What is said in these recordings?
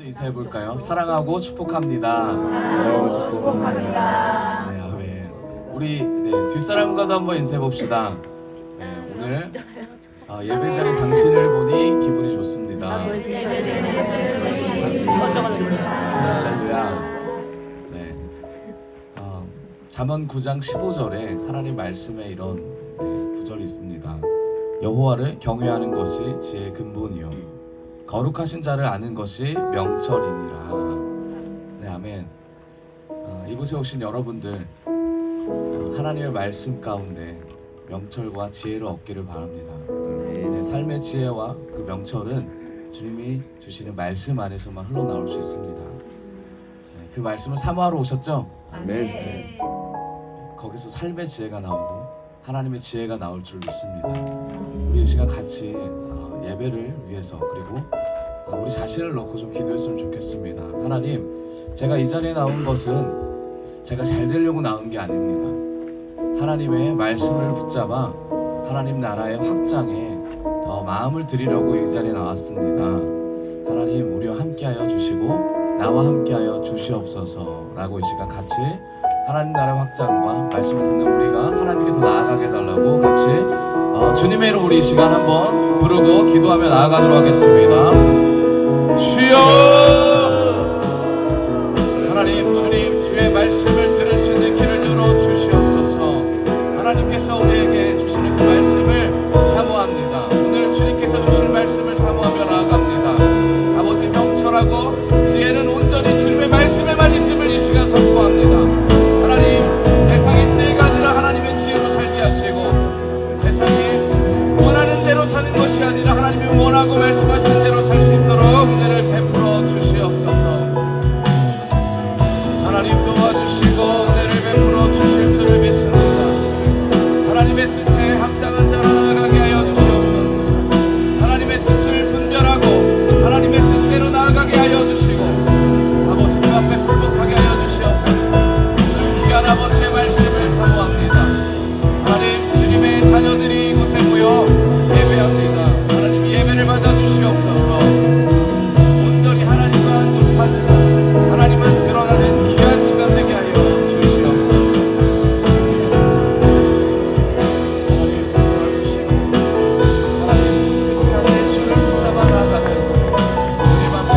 인사해볼까요? 사랑하고 축복합니다. 사랑하고 축복합니다. 네, 아멘. 우리 뒷사람과도 한번 인사해봅시다. 네, 오늘 예배 자리 당신을 보니 기분이 좋습니다. 할렐루야. 네, 잠언 9장 15절에 하나님 말씀에 이런 구절이 있습니다. 여호와를 경외하는 것이 지혜의 근본이요 거룩하신 자를 아는 것이 명철이니라. 네, 아멘. 이곳에 오신 여러분들 하나님의 말씀 가운데 명철과 지혜를 얻기를 바랍니다. 네, 삶의 지혜와 그 명철은 주님이 주시는 말씀 안에서만 흘러나올 수 있습니다. 네, 그 말씀을 사모하러 오셨죠? 아멘. 거기서 삶의 지혜가 나오고 하나님의 지혜가 나올 줄 믿습니다. 우리 이 시간 같이 예배를 위해서 그리고 우리 자신을 놓고 좀 기도했으면 좋겠습니다. 하나님, 제가 이 자리에 나온 것은 제가 잘 되려고 나온 게 아닙니다. 하나님의 말씀을 붙잡아 하나님 나라의 확장에 더 마음을 드리려고 이 자리에 나왔습니다. 하나님, 우리와 함께하여 주시고 나와 함께하여 주시옵소서 라고 이 시간 같이 하나님 나라의 확장과 말씀을 듣는 우리가 하나님께 더 나아가게 해달라고 같이 주님의 이름 우리 이 시간 한번 부르고 기도하며 나아가도록 하겠습니다. 주여! 하나님, 주님, 주의 말씀을 들을 수 있는 길을 열어 주시옵소서. 하나님께서 우리에게 주시는 그 말씀을 사모합니다. 오늘 주님께서 주실 말씀을 사모하며 나아갑니다. 아버지, 명철하고 지혜는 온전히 주님의 말씀에만 있음을 이 시간 선포합니다. 하나님, 세상의 지혜가 아니라 하나님의 지혜로 살게 하시고 세상이 원하는 대로 사는 것이 아니라 하나님이 원하고 말씀하신 대로 살 수 있도록 은혜를 베풀어 주시옵소서. 하나님 도와주시고 은혜를 베풀어 주실 줄을 믿습니다. 하나님의 뜻에 합당한 자로 나아가게 하여 주시옵소서. 하나님의 뜻을 분별하고 하나님의 뜻대로 나아가게 하여 주시고 아버지 그 앞에 굴복하게 하여 주시옵소서. 귀한 아버지의 말씀을 사모합니다. 하나님, 주님의 자녀들이 이곳에 모여 예배합니다. 하나님, 예배를 받아주시옵소서. 온전히 하나님과 한독하지만 하나님만 드러나는 귀한 시간 되게 하여 주시옵소서. 하나님, 도와주시고 하나님, 하나님의 주를 붙잡아 나아가는 우리 맘에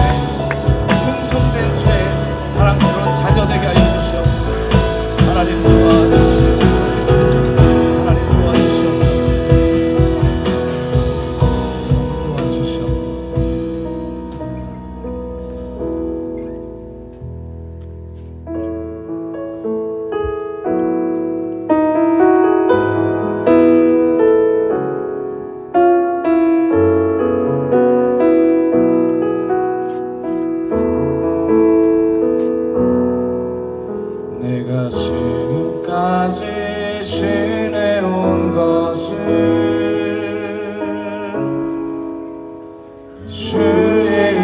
충성된 죄 사랑스러운 자녀 되게 하여 주시옵소서. 하나님 도와주시옵소서. 내가 지금까지 지내온 것은 주의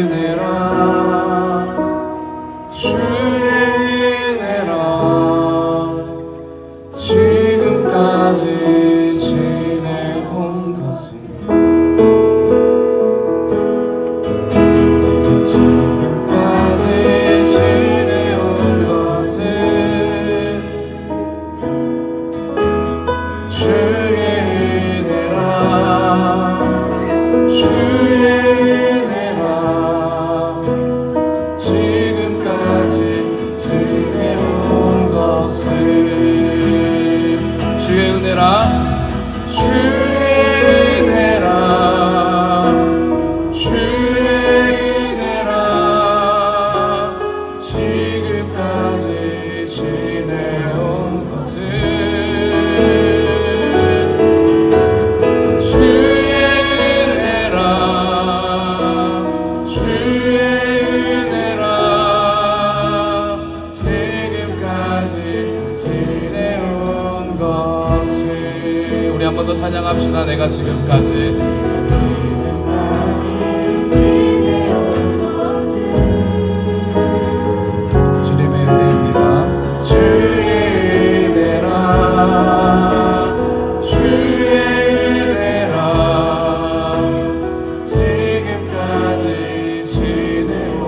은혜라 주의 은혜라 지금까지 지내온 것은 내가 지금까지 지내온 것은 주의 은혜라 주의 은혜라 지금까지 지내온 것은 주의 은혜라 주의 은혜라 주의 은혜라 지금까지 지내온 것은 우리 한 번 더 찬양합시다. 내가 지금까지 주님의 은혜입니다. 주의 은혜라 주의 은혜라 지금까지 지내온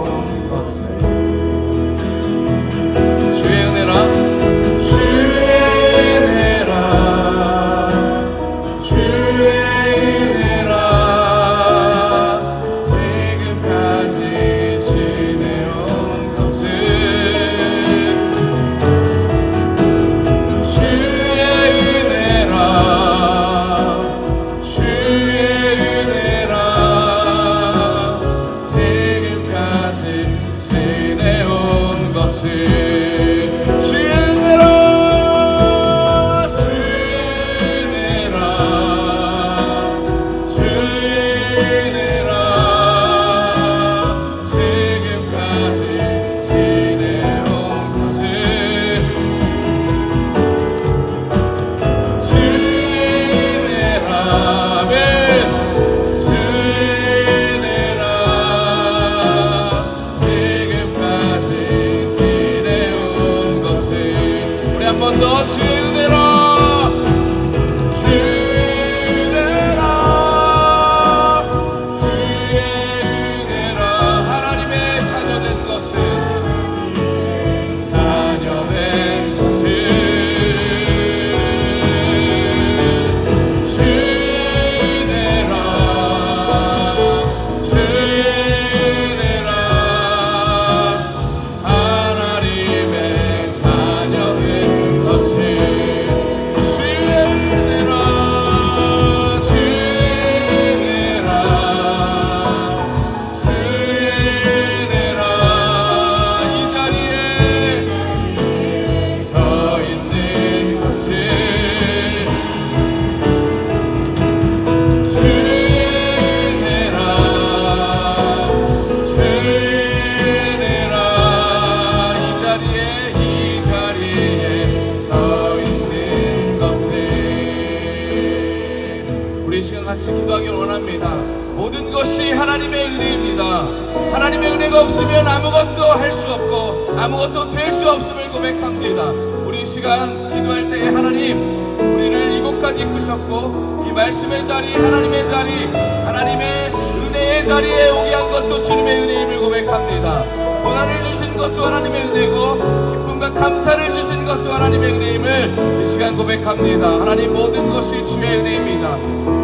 하나님의 은혜입니다. 하나님의 은혜가 없으면 아무것도 할 수 없고 아무것도 될 수 없음을 고백합니다. 우리 이 시간 기도할 때에 하나님, 우리를 이곳까지 이끄셨고 이 말씀의 자리, 하나님의 자리, 하나님의 은혜의 자리에 오게 한 것도 주님의 은혜임을 고백합니다. 고난을 주신 것도 하나님의 은혜고 기쁨과 감사를 주신 것도 하나님의 은혜임을 이 시간 고백합니다. 하나님, 모든 것이 주의 은혜입니다.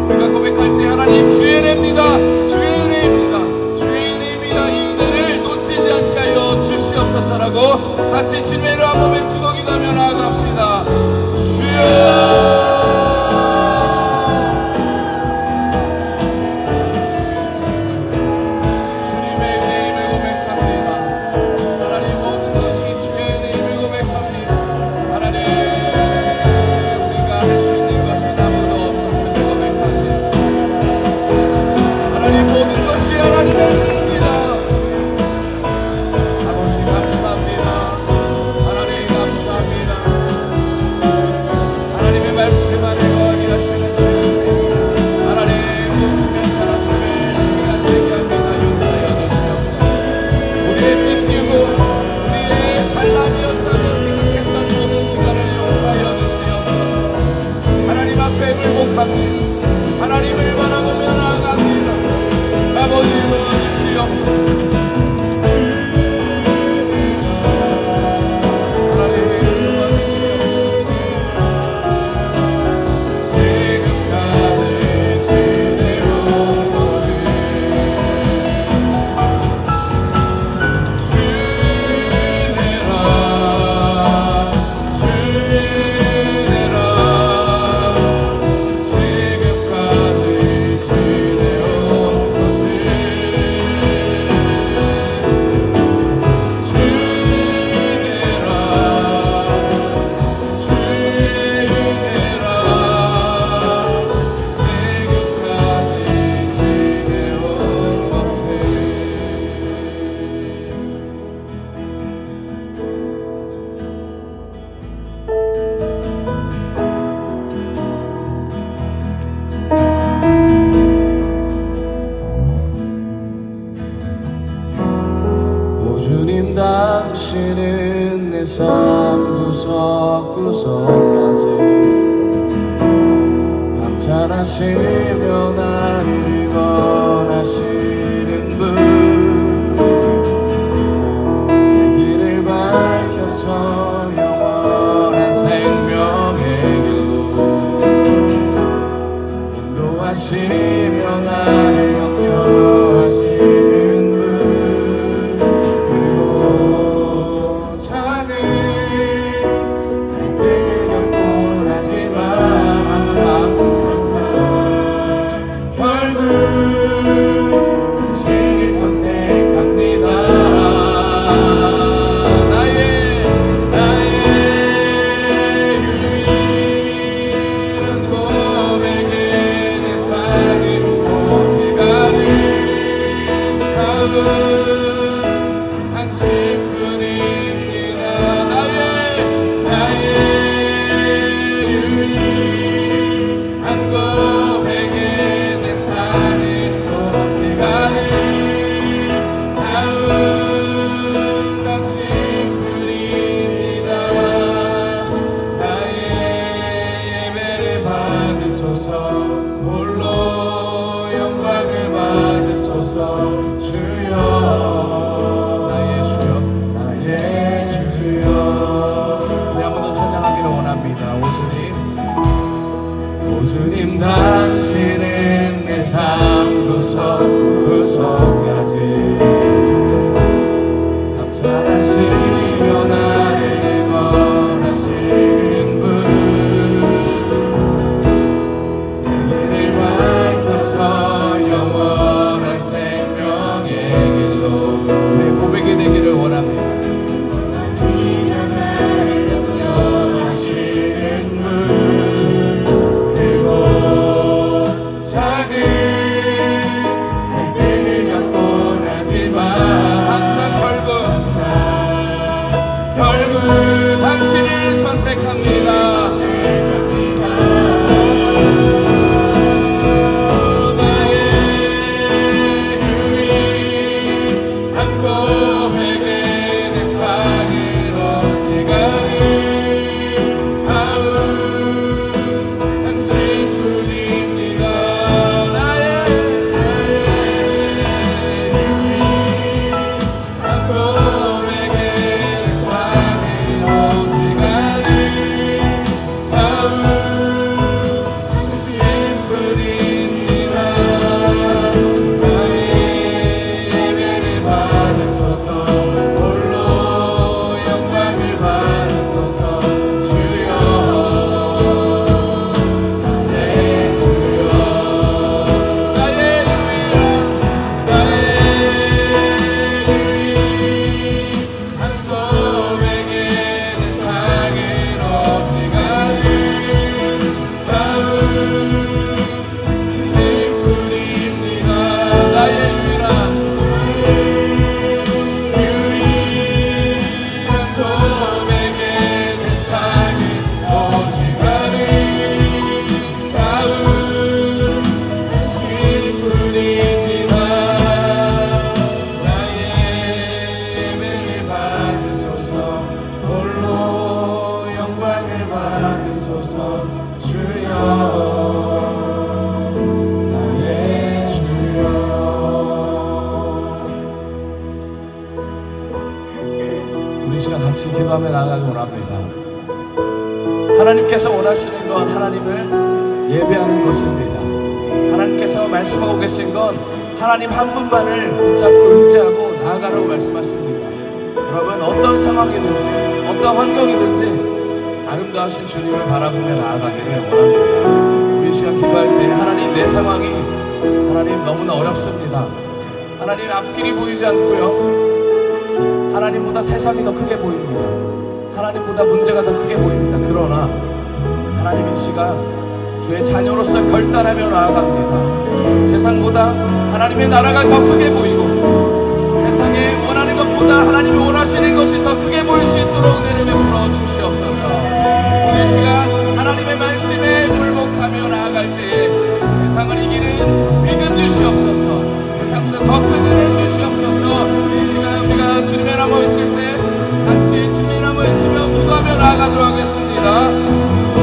우리가 고백할 때 하나님, 주의 은혜입니다. 주의 은혜입니다. 주의 은혜입니다. 이 은혜를 놓치지 않게 하여 주시옵소서라고 같이 주님의 이름 한번 외치고 기도하며 나아갑시다. 주여, 하나님을 바라보며 나아갑니다. 아버지, 도와주시옵소서. 주님, 당신은 내 삶 구석구석까지 감찰하시며 나를 원하시는 분, 내 길을 밝혀서 영원한 생명의 길로 인도하시며 나를 영려하시는 홀로 영광을 받으소서. 주여, 나의 주여, 나의 주여. 우리 한 번 더 찬양하기를 원합니다. 오 주님, 당신은 내 삶 구석구석까지 감찰하시며 나를 원하시는 분, 영원한 생명 시간 같이 기도하며 나아가기 원합니다. 하나님께서 원하시는 건 하나님을 예배하는 것입니다. 하나님께서 말씀하고 계신 건 하나님 한 분만을 붙잡고 의지하고 나아가라고 말씀하십니다. 여러분, 어떤 상황이든지 어떤 환경이든지 아름다우신 주님을 바라보며 나아가기를 원합니다. 우리 시간 기도할 때 하나님, 내 상황이 하나님 너무나 어렵습니다. 하나님, 앞길이 보이지 않고요, 하나님보다 세상이 더 크게 보입니다. 하나님보다 문제가 더 크게 보입니다. 그러나 하나님, 이 시간 주의 자녀로서 결단하며 나아갑니다. 세상보다 하나님의 나라가 더 크게 보이고 세상에 원하는 것보다 하나님이 원하시는 것이 더 크게 보일 수 있도록 은혜를 베풀어 주시옵소서. 오늘 시간 하나님의 말씀에 굴복하며 나아갈 때에 세상을 이기는 믿음 주시옵소서. 세상보다 더 큰 은혜 주시옵소서. 이 시간 우리가 주님의 이름 외칠 때 같이 주님의 이름 외치며 기도하며 나아가도록 하겠습니다.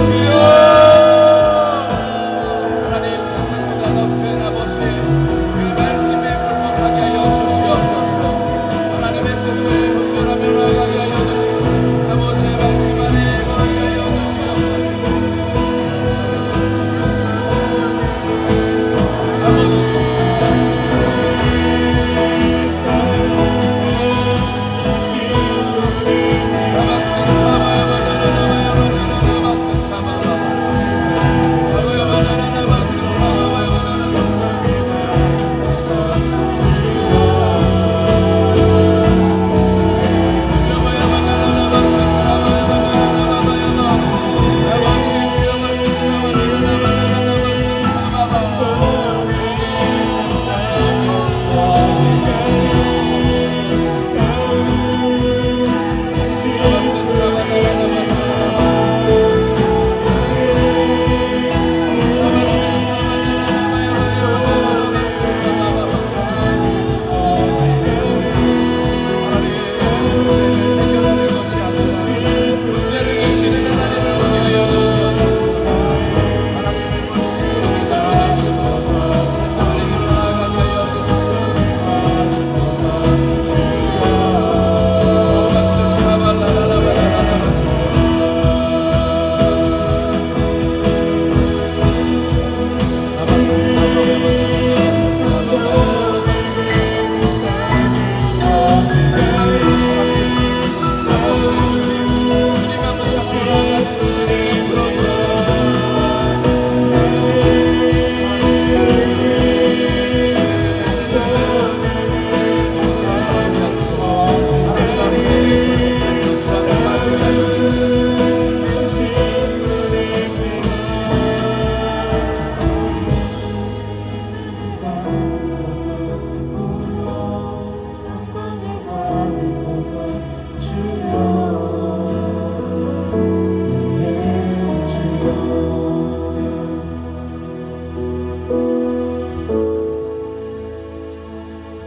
주여,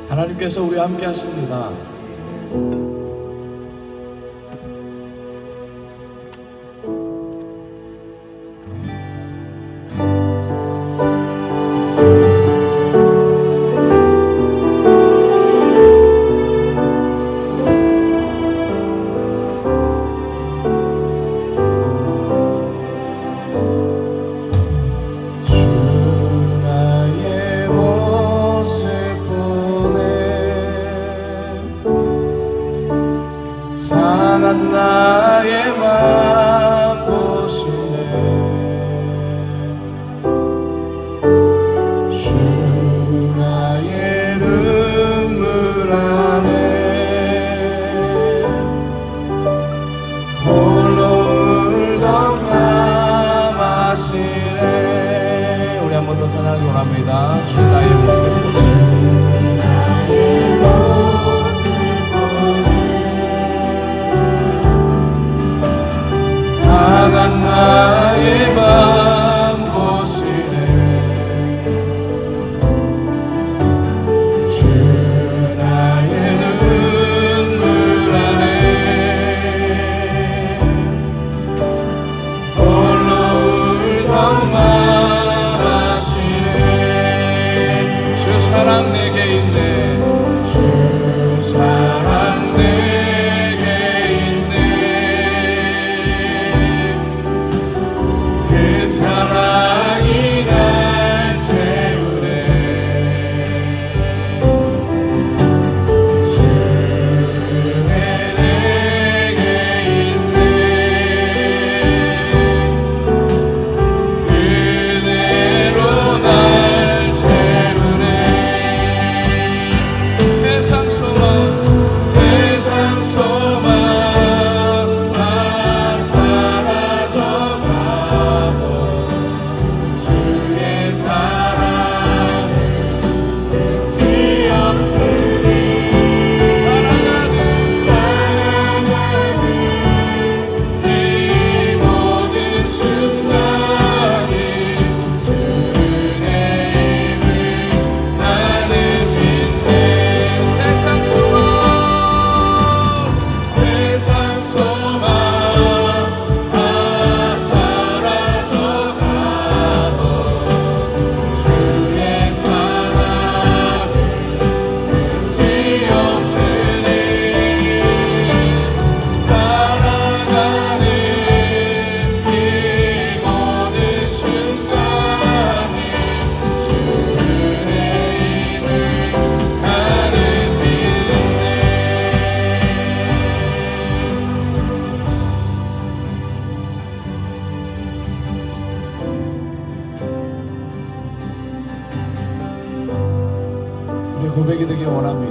하나님께서 우리와 함께 하십니다. 상한 나의 맘 보시네. 주 나의 눈물 안에 홀로 울던 맘 아시네. 우리 한 번 더 찬양하기 원합니다. 주 나의 모습 보시네.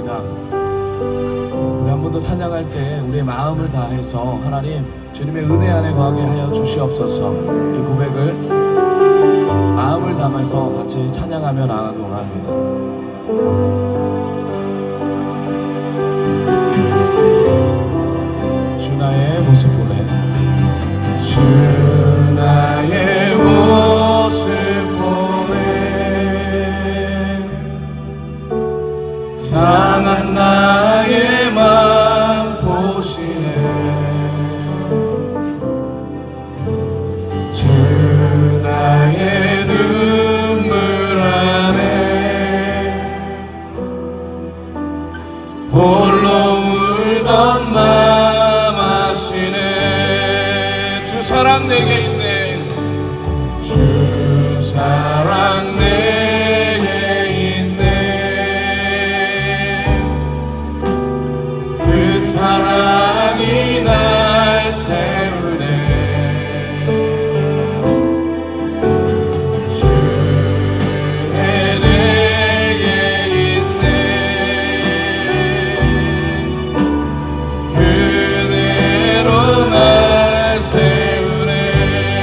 원합니다. 우리 한 번 더 찬양할 때 우리의 마음을 다해서 하나님 주님의 은혜 안에 거하게 하여 주시옵소서. 이 고백을 마음을 담아서 같이 찬양하며 나가기 원합니다. 주 나의 모습 보내, 주 나의 모습 보내, 상한 나의 맘 보시네. 주 나의 눈물 안에 홀로 울던 맘 아시네. 주 사랑 내게 있네. 주 사랑 내게 있네. 그 사랑이 날 세우네. 그대로 날 세우네.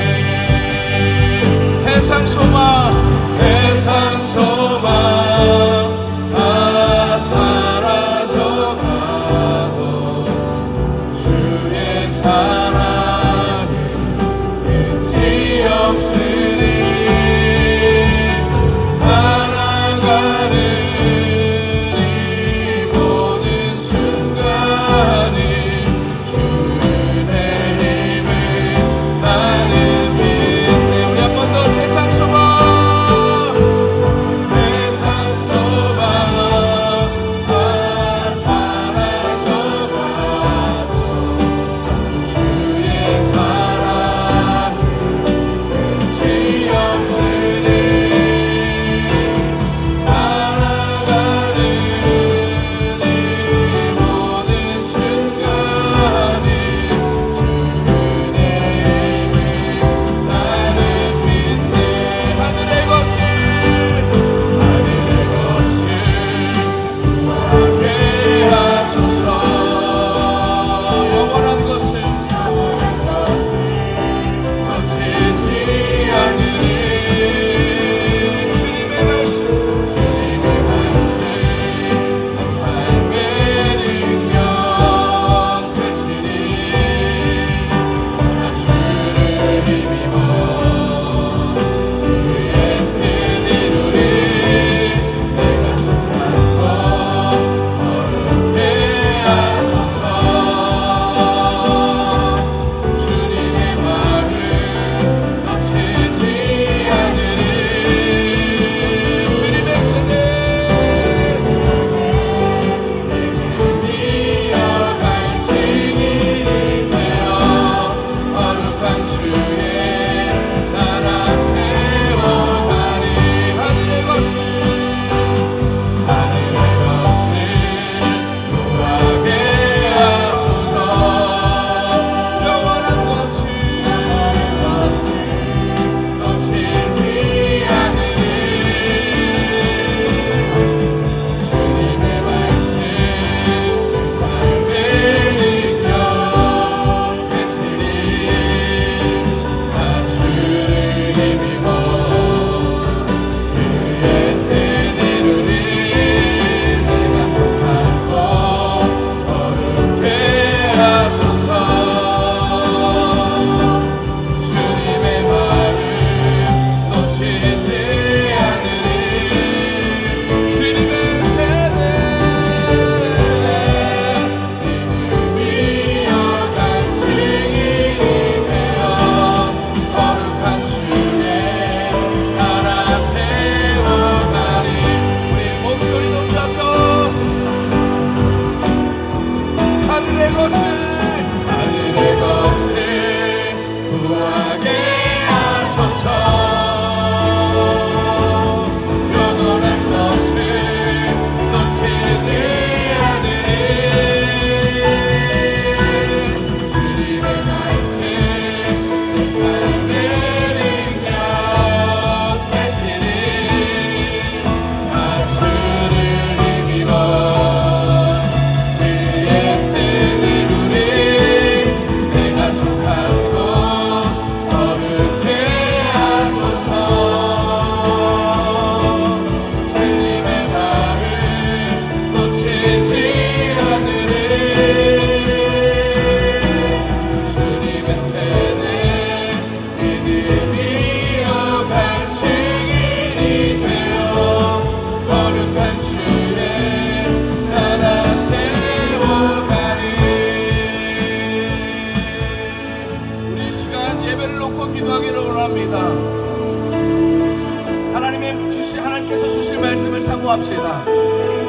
순종합시다.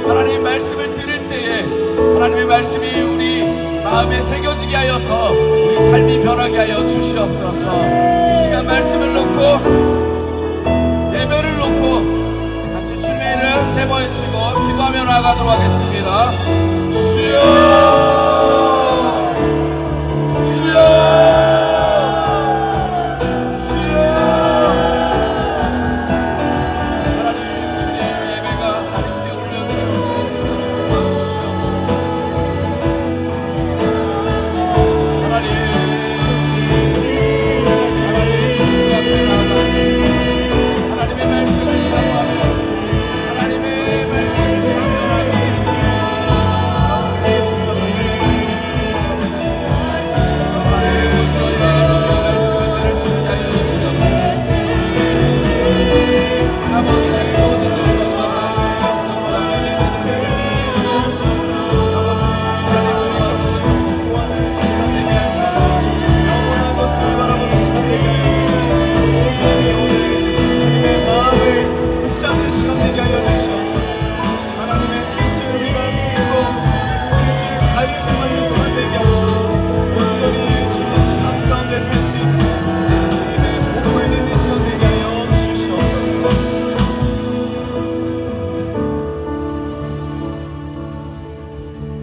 하나님 말씀을 들을 때에 하나님의 말씀이 우리 마음에 새겨지게 하여서 우리 삶이 변하게 하여 주시옵소서. 이 시간 말씀을 놓고 예배를 놓고 같이 주님의 이름 세 번 외치고 기도하며 나아가도록 하겠습니다. 주여 주여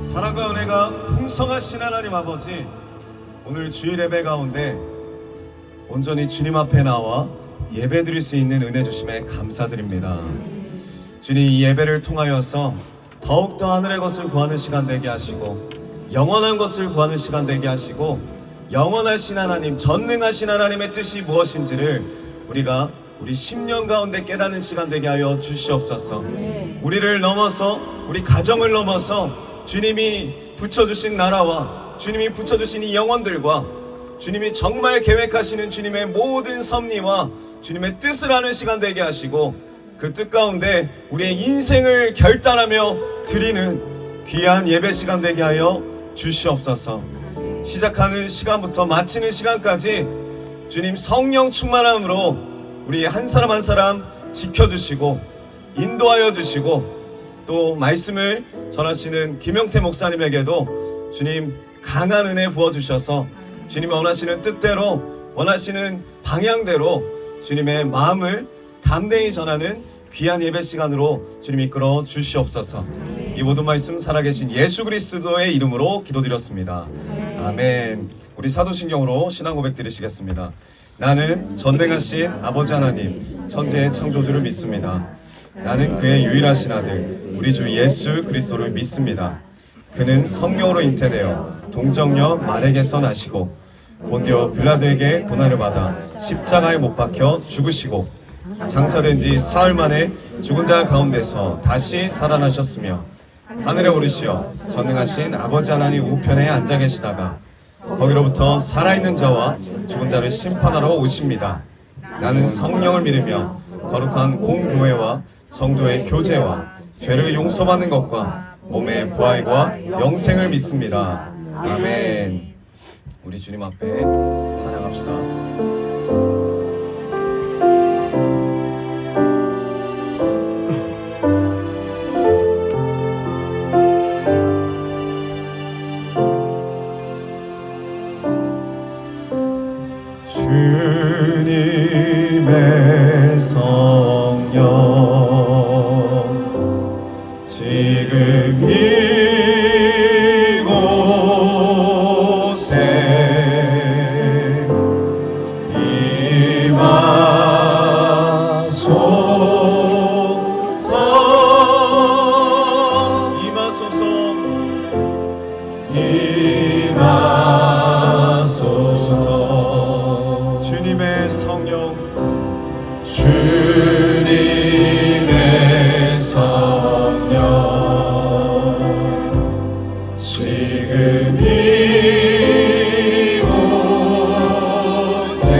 사랑과 은혜가 풍성하신 하나님 아버지, 오늘 주일 예배 가운데 온전히 주님 앞에 나와 예배 드릴 수 있는 은혜 주심에 감사드립니다. 주님, 이 예배를 통하여서 더욱더 하늘의 것을 구하는 시간 되게 하시고 영원한 것을 구하는 시간 되게 하시고 영원하신 하나님, 전능하신 하나님의 뜻이 무엇인지를 우리가 우리 10년 가운데 깨닫는 시간 되게 하여 주시옵소서. 우리를 넘어서, 우리 가정을 넘어서 주님이 붙여주신 나라와 주님이 붙여주신 이 영혼들과 주님이 정말 계획하시는 주님의 모든 섭리와 주님의 뜻을 하는 시간 되게 하시고 그 뜻 가운데 우리의 인생을 결단하며 드리는 귀한 예배 시간 되게 하여 주시옵소서. 시작하는 시간부터 마치는 시간까지 주님 성령 충만함으로 우리 한 사람 한 사람 지켜주시고 인도하여 주시고 또 말씀을 전하시는 김영태 목사님에게도 주님 강한 은혜 부어주셔서 주님이 원하시는 뜻대로 원하시는 방향대로 주님의 마음을 담대히 전하는 귀한 예배 시간으로 주님 이끌어 주시옵소서. 이 모든 말씀 살아계신 예수 그리스도의 이름으로 기도드렸습니다. 아멘. 우리 사도신경으로 신앙 고백 드리시겠습니다. 나는 전능하신 아버지 하나님 천지의 창조주를 믿습니다. 나는 그의 유일하신 아들 우리 주 예수 그리스도를 믿습니다. 그는 성령으로 잉태되어 동정녀 마리아에게서 나시고 본디오 빌라도에게 고난을 받아 십자가에 못 박혀 죽으시고 장사된 지 사흘 만에 죽은 자 가운데서 다시 살아나셨으며 하늘에 오르시어 전능하신 아버지 하나님 우편에 앉아 계시다가 거기로부터 살아있는 자와 죽은 자를 심판하러 오십니다. 나는 성령을 믿으며 거룩한 공교회와 성도의 교제와 죄를 용서받는 것과 몸의 부활과 영생을 믿습니다. 아멘. 우리 주님 앞에 찬양합시다. 주님의 성령 지금 이곳에 임하소서. 주님의 성령 주님의 성령 지금 이곳에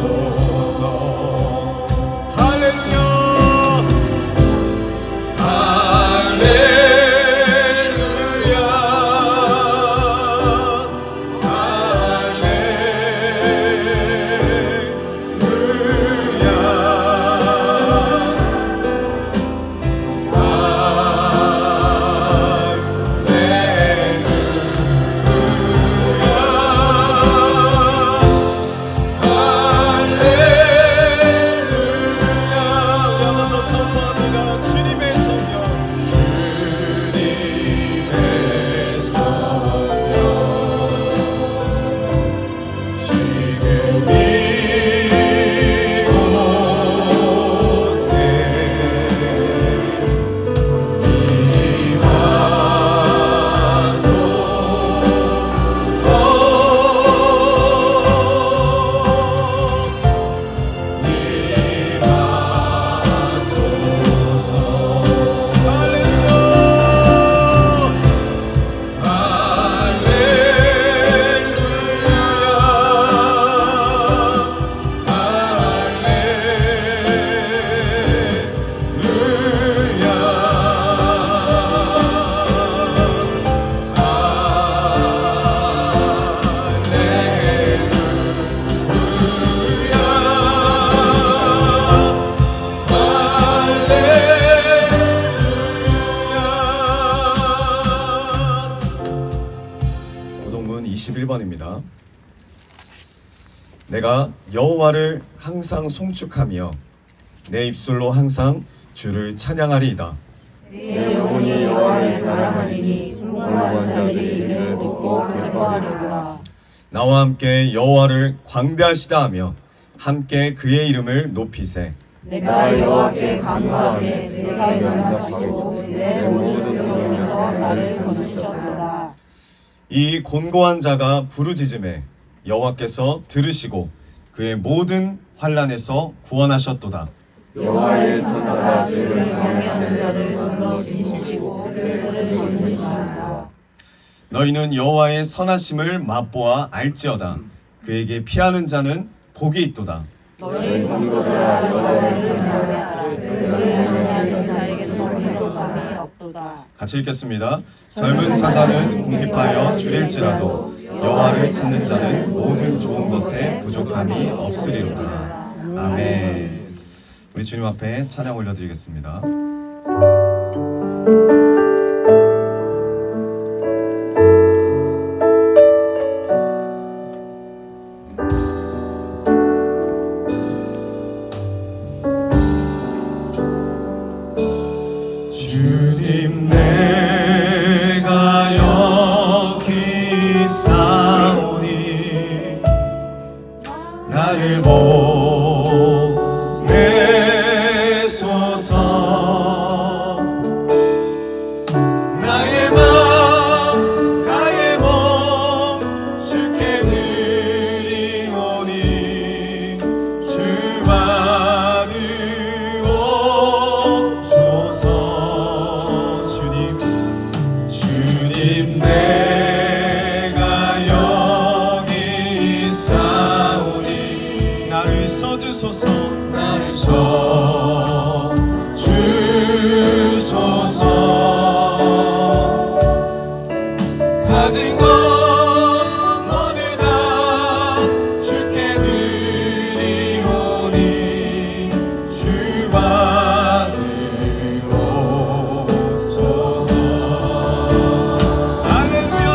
임하소서. 할렐루야. 21번입니다. 내가 여호와를 항상 송축하며 내 입술로 항상 주를 찬양하리이다. 내 영혼이 여호와를 사랑하리니 공고한 자들이 이를 듣고 기뻐하리라. 나와 함께 여호와를 광대하시다 하며 함께 그의 이름을 높이세. 내가 여호와께 간구하되 내가 연락하고 내 모든 영에서 나를 건지셨도다. 이 곤고한 자가 부르짖음에 여호와께서 들으시고 그의 모든 환난에서 구원하셨도다. 여호와의 천사가 주를 경외하는 자를 건져 지키시고 그들을 건지시다. 너희는 여호와의 선하심을 맛보아 알지어다. 그에게 피하는 자는 복이 있도다. 너희 성도들아 여호와를 경외하라. 그를 경외하는 자에게도 해로감이 없도다. 같이 읽겠습니다. 젊은 사자는 궁핍하여 줄일지라도 여호와를 찾는 자는 모든 좋은 것에 부족함이 없으리로다. 아멘. 우리 주님 앞에 찬양 올려드리겠습니다. 주님 내가 여기 있사오니 나를 보내소서. 나의 몸 주께 드리오니 주 받으옵소서. 주님 내가 여기 있사오니 나를 써주소서. 나를 써주소서. 가진 것 모두 다 주께 드리오니 주 받으옵소서. 할렐루야.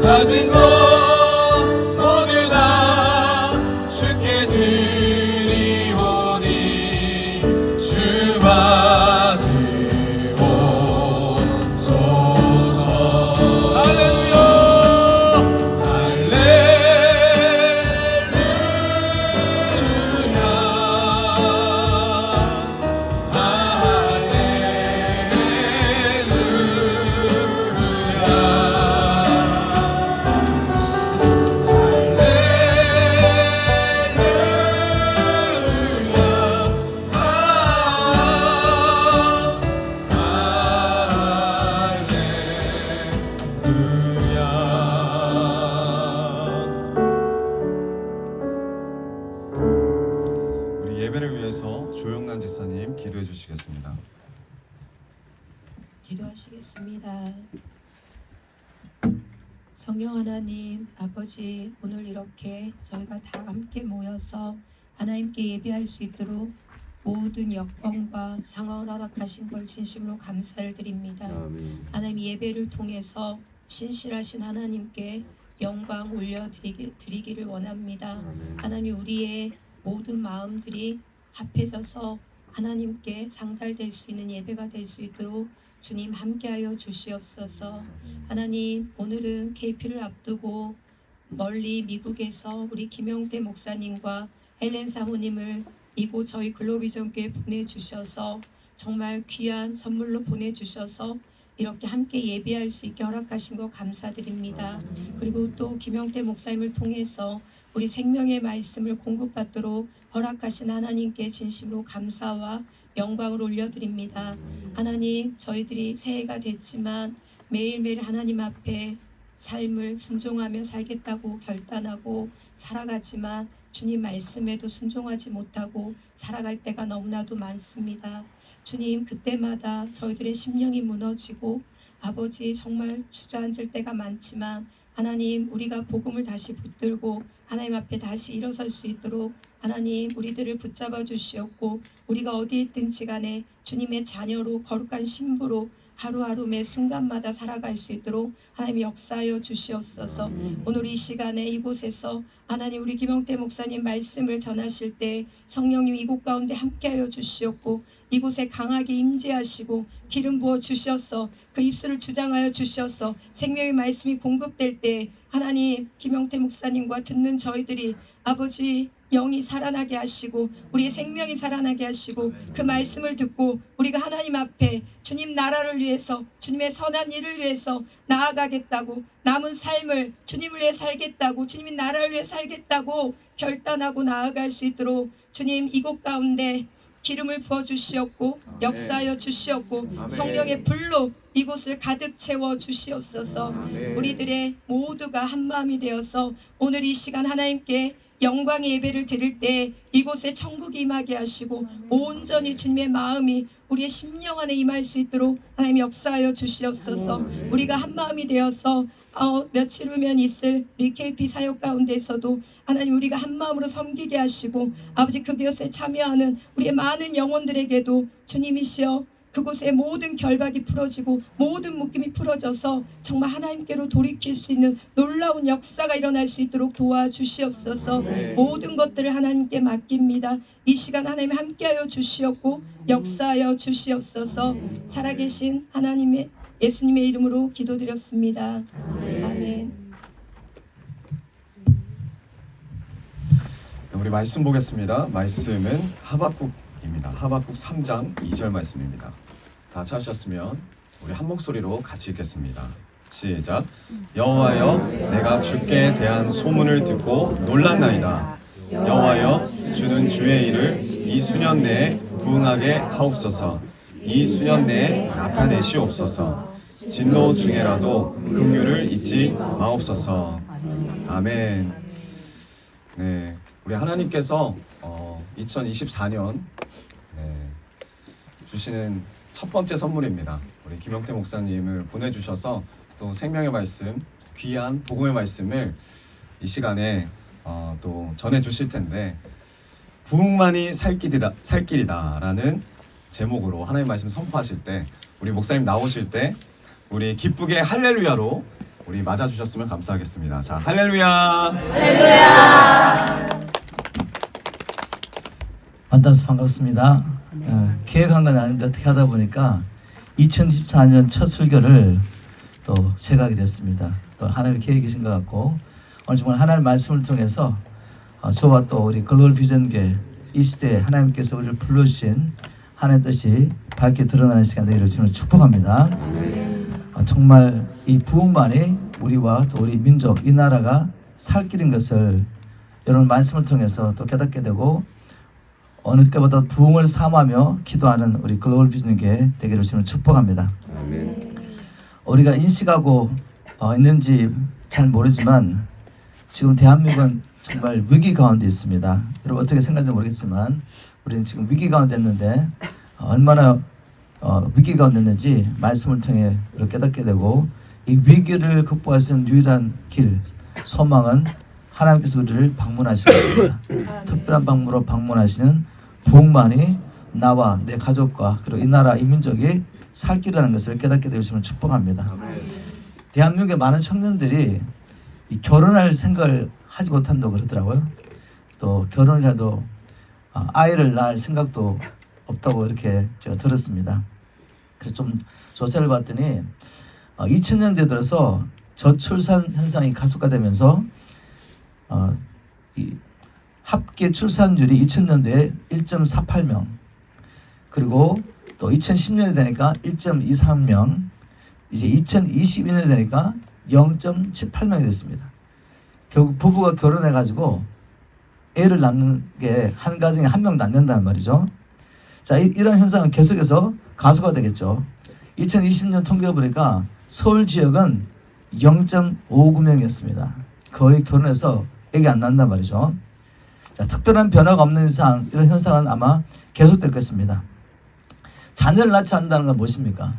가진 것 모두 다 주께 드리오니 주 받으옵소서. 할렐루야. 우리 예배를 위해서 조영란 집사님 기도해 주시겠습니다. 기도하시겠습니다. 성령 하나님, 아버지, 오늘 이렇게 저희가 다 함께 모여서 하나님께 예배할 수 있도록 모든 여건과 상황을 허락하신 걸 진심으로 감사를 드립니다. 하나님, 예배를 통해서 신실하신 하나님께 영광 올려드리기를 원합니다. 하나님, 우리의 모든 마음들이 합해져서 하나님께 상달될 수 있는 예배가 될 수 있도록 주님 함께하여 주시옵소서. 하나님, 오늘은 KP를 앞두고 멀리 미국에서 우리 김영태 목사님과 헬렌 사모님을 이곳 저희 글로비전교회 보내주셔서 정말 귀한 선물로 보내주셔서 이렇게 함께 예배할 수 있게 허락하신 것 감사드립니다. 그리고 또 김영태 목사님을 통해서 우리 생명의 말씀을 공급받도록 허락하신 하나님께 진심으로 감사와 영광을 올려드립니다. 하나님, 저희들이 새해가 됐지만 매일매일 하나님 앞에 삶을 순종하며 살겠다고 결단하고 살아가지만 주님 말씀에도 순종하지 못하고 살아갈 때가 너무나도 많습니다. 주님, 그때마다 저희들의 심령이 무너지고 아버지 정말 주저앉을 때가 많지만 하나님, 우리가 복음을 다시 붙들고 하나님 앞에 다시 일어설 수 있도록 하나님 우리들을 붙잡아 주시옵고 우리가 어디에 있든지 간에 주님의 자녀로 거룩한 신부로 하루하루 매 순간마다 살아갈 수 있도록 하나님 역사하여 주시옵소서. 오늘 이 시간에 이곳에서 하나님 우리 김영태 목사님 말씀을 전하실 때 성령님 이곳 가운데 함께하여 주시옵고 이곳에 강하게 임재하시고 기름 부어 주셔서 그 입술을 주장하여 주셔서 생명의 말씀이 공급될 때 하나님 김영태 목사님과 듣는 저희들이 아버지 영이 살아나게 하시고 우리의 생명이 살아나게 하시고 그 말씀을 듣고 우리가 하나님 앞에 주님 나라를 위해서 주님의 선한 일을 위해서 나아가겠다고 남은 삶을 주님을 위해 살겠다고 주님의 나라를 위해 살겠다고 결단하고 나아갈 수 있도록 주님 이곳 가운데 기름을 부어주시옵고 역사하여 주시옵고 성령의 불로 이곳을 가득 채워 주시옵소서. 우리들의 모두가 한마음이 되어서 오늘 이 시간 하나님께 영광의 예배를 드릴 때 이곳에 천국이 임하게 하시고 온전히 주님의 마음이 우리의 심령 안에 임할 수 있도록 하나님 역사하여 주시옵소서. 우리가 한마음이 되어서 며칠 후면 있을 우리 KP 사역 가운데서도 하나님 우리가 한마음으로 섬기게 하시고 아버지 그곳에 참여하는 우리의 많은 영혼들에게도 주님이시여 그곳에 모든 결박이 풀어지고 모든 묶임이 풀어져서 정말 하나님께로 돌이킬 수 있는 놀라운 역사가 일어날 수 있도록 도와주시옵소서. 모든 것들을 하나님께 맡깁니다. 이 시간 하나님 함께하여 주시옵고 역사하여 주시옵소서. 살아계신 하나님의 예수님의 이름으로 기도드렸습니다. 아멘. 우리 말씀 보겠습니다. 말씀은 하박국입니다. 하박국 3장 2절 말씀입니다. 다 찾으셨으면 우리 한 목소리로 같이 읽겠습니다. 시작. 여호와여, 내가 주께 대한 소문을 듣고 놀랐나이다. 여호와여, 주는 주의 일을 이 수년 내에 부응하게 하옵소서. 이 수년 내에 나타내시옵소서. 진노 중에라도 긍휼을 잊지 마옵소서. 아멘. 네, 우리 하나님께서 2024년 주시는 첫 번째 선물입니다. 우리 김영태 목사님을 보내주셔서 또 생명의 말씀, 귀한 복음의 말씀을 이 시간에 또 전해주실 텐데 부흥만이 살 길이다 라는 제목으로 하나님의 말씀 선포하실 때 우리 목사님 나오실 때 우리 기쁘게 할렐루야로 우리 맞아주셨으면 감사하겠습니다. 자, 할렐루야! 할렐루야! 만나서 반갑습니다. 계획한 건 아닌데 어떻게 하다 보니까 2024년 첫 설교를 또 제가 하게 됐습니다. 또 하나님의 계획이신 것 같고 오늘 정말 하나님의 말씀을 통해서 저와 또 우리 글로벌 비전교회 이 시대에 하나님께서 우리를 불러주신 하나님의 뜻이 밝게 드러나는 시간 되기를 주님을 축복합니다. 정말 이 부흥만이 우리와 또 우리 민족, 이 나라가 살 길인 것을 여러분 말씀을 통해서 또 깨닫게 되고 어느 때보다 부흥을 사모하며 기도하는 우리 글로벌 비전교회 되기를 주님을 축복합니다. 우리가 인식하고 있는지 잘 모르지만 지금 대한민국은 정말 위기 가운데 있습니다. 여러분 어떻게 생각하는지 모르겠지만 우리는 지금 위기 가운데 있는데 얼마나 위기 가운데 있는지 말씀을 통해 깨닫게 되고 이 위기를 극복할 수 있는 유일한 길, 소망은 하나님께서 우리를 방문하시는 겁니다. 특별한 방문으로 방문하시는 부흥만이 나와 내 가족과 그리고 이 나라 이 민족이 살 길이라는 것을 깨닫게 되시면 축복합니다. 대한민국의 많은 청년들이 이 결혼할 생각을 하지 못한다고 그러더라고요. 또 결혼을 해도 아이를 낳을 생각도 없다고 이렇게 제가 들었습니다. 그래서 좀 조사를 봤더니 2000년대 들어서 저출산 현상이 가속화되면서 이 합계 출산율이 2000년대에 1.48명, 그리고 또 2010년이 되니까 1.23명, 이제 2022년이 되니까 0.78명이 됐습니다. 결국 부부가 결혼해가지고 애를 낳는 게 한 가정에 한 명도 안 된다는 말이죠. 자, 이런 현상은 계속해서 가속화되겠죠. 2020년 통계를 보니까 서울 지역은 0.59명이었습니다. 거의 결혼해서 애기 안 낳는단 말이죠. 자, 특별한 변화가 없는 이상 이런 현상은 아마 계속될 것입니다. 자녀를 낳지 않는다는 건 무엇입니까?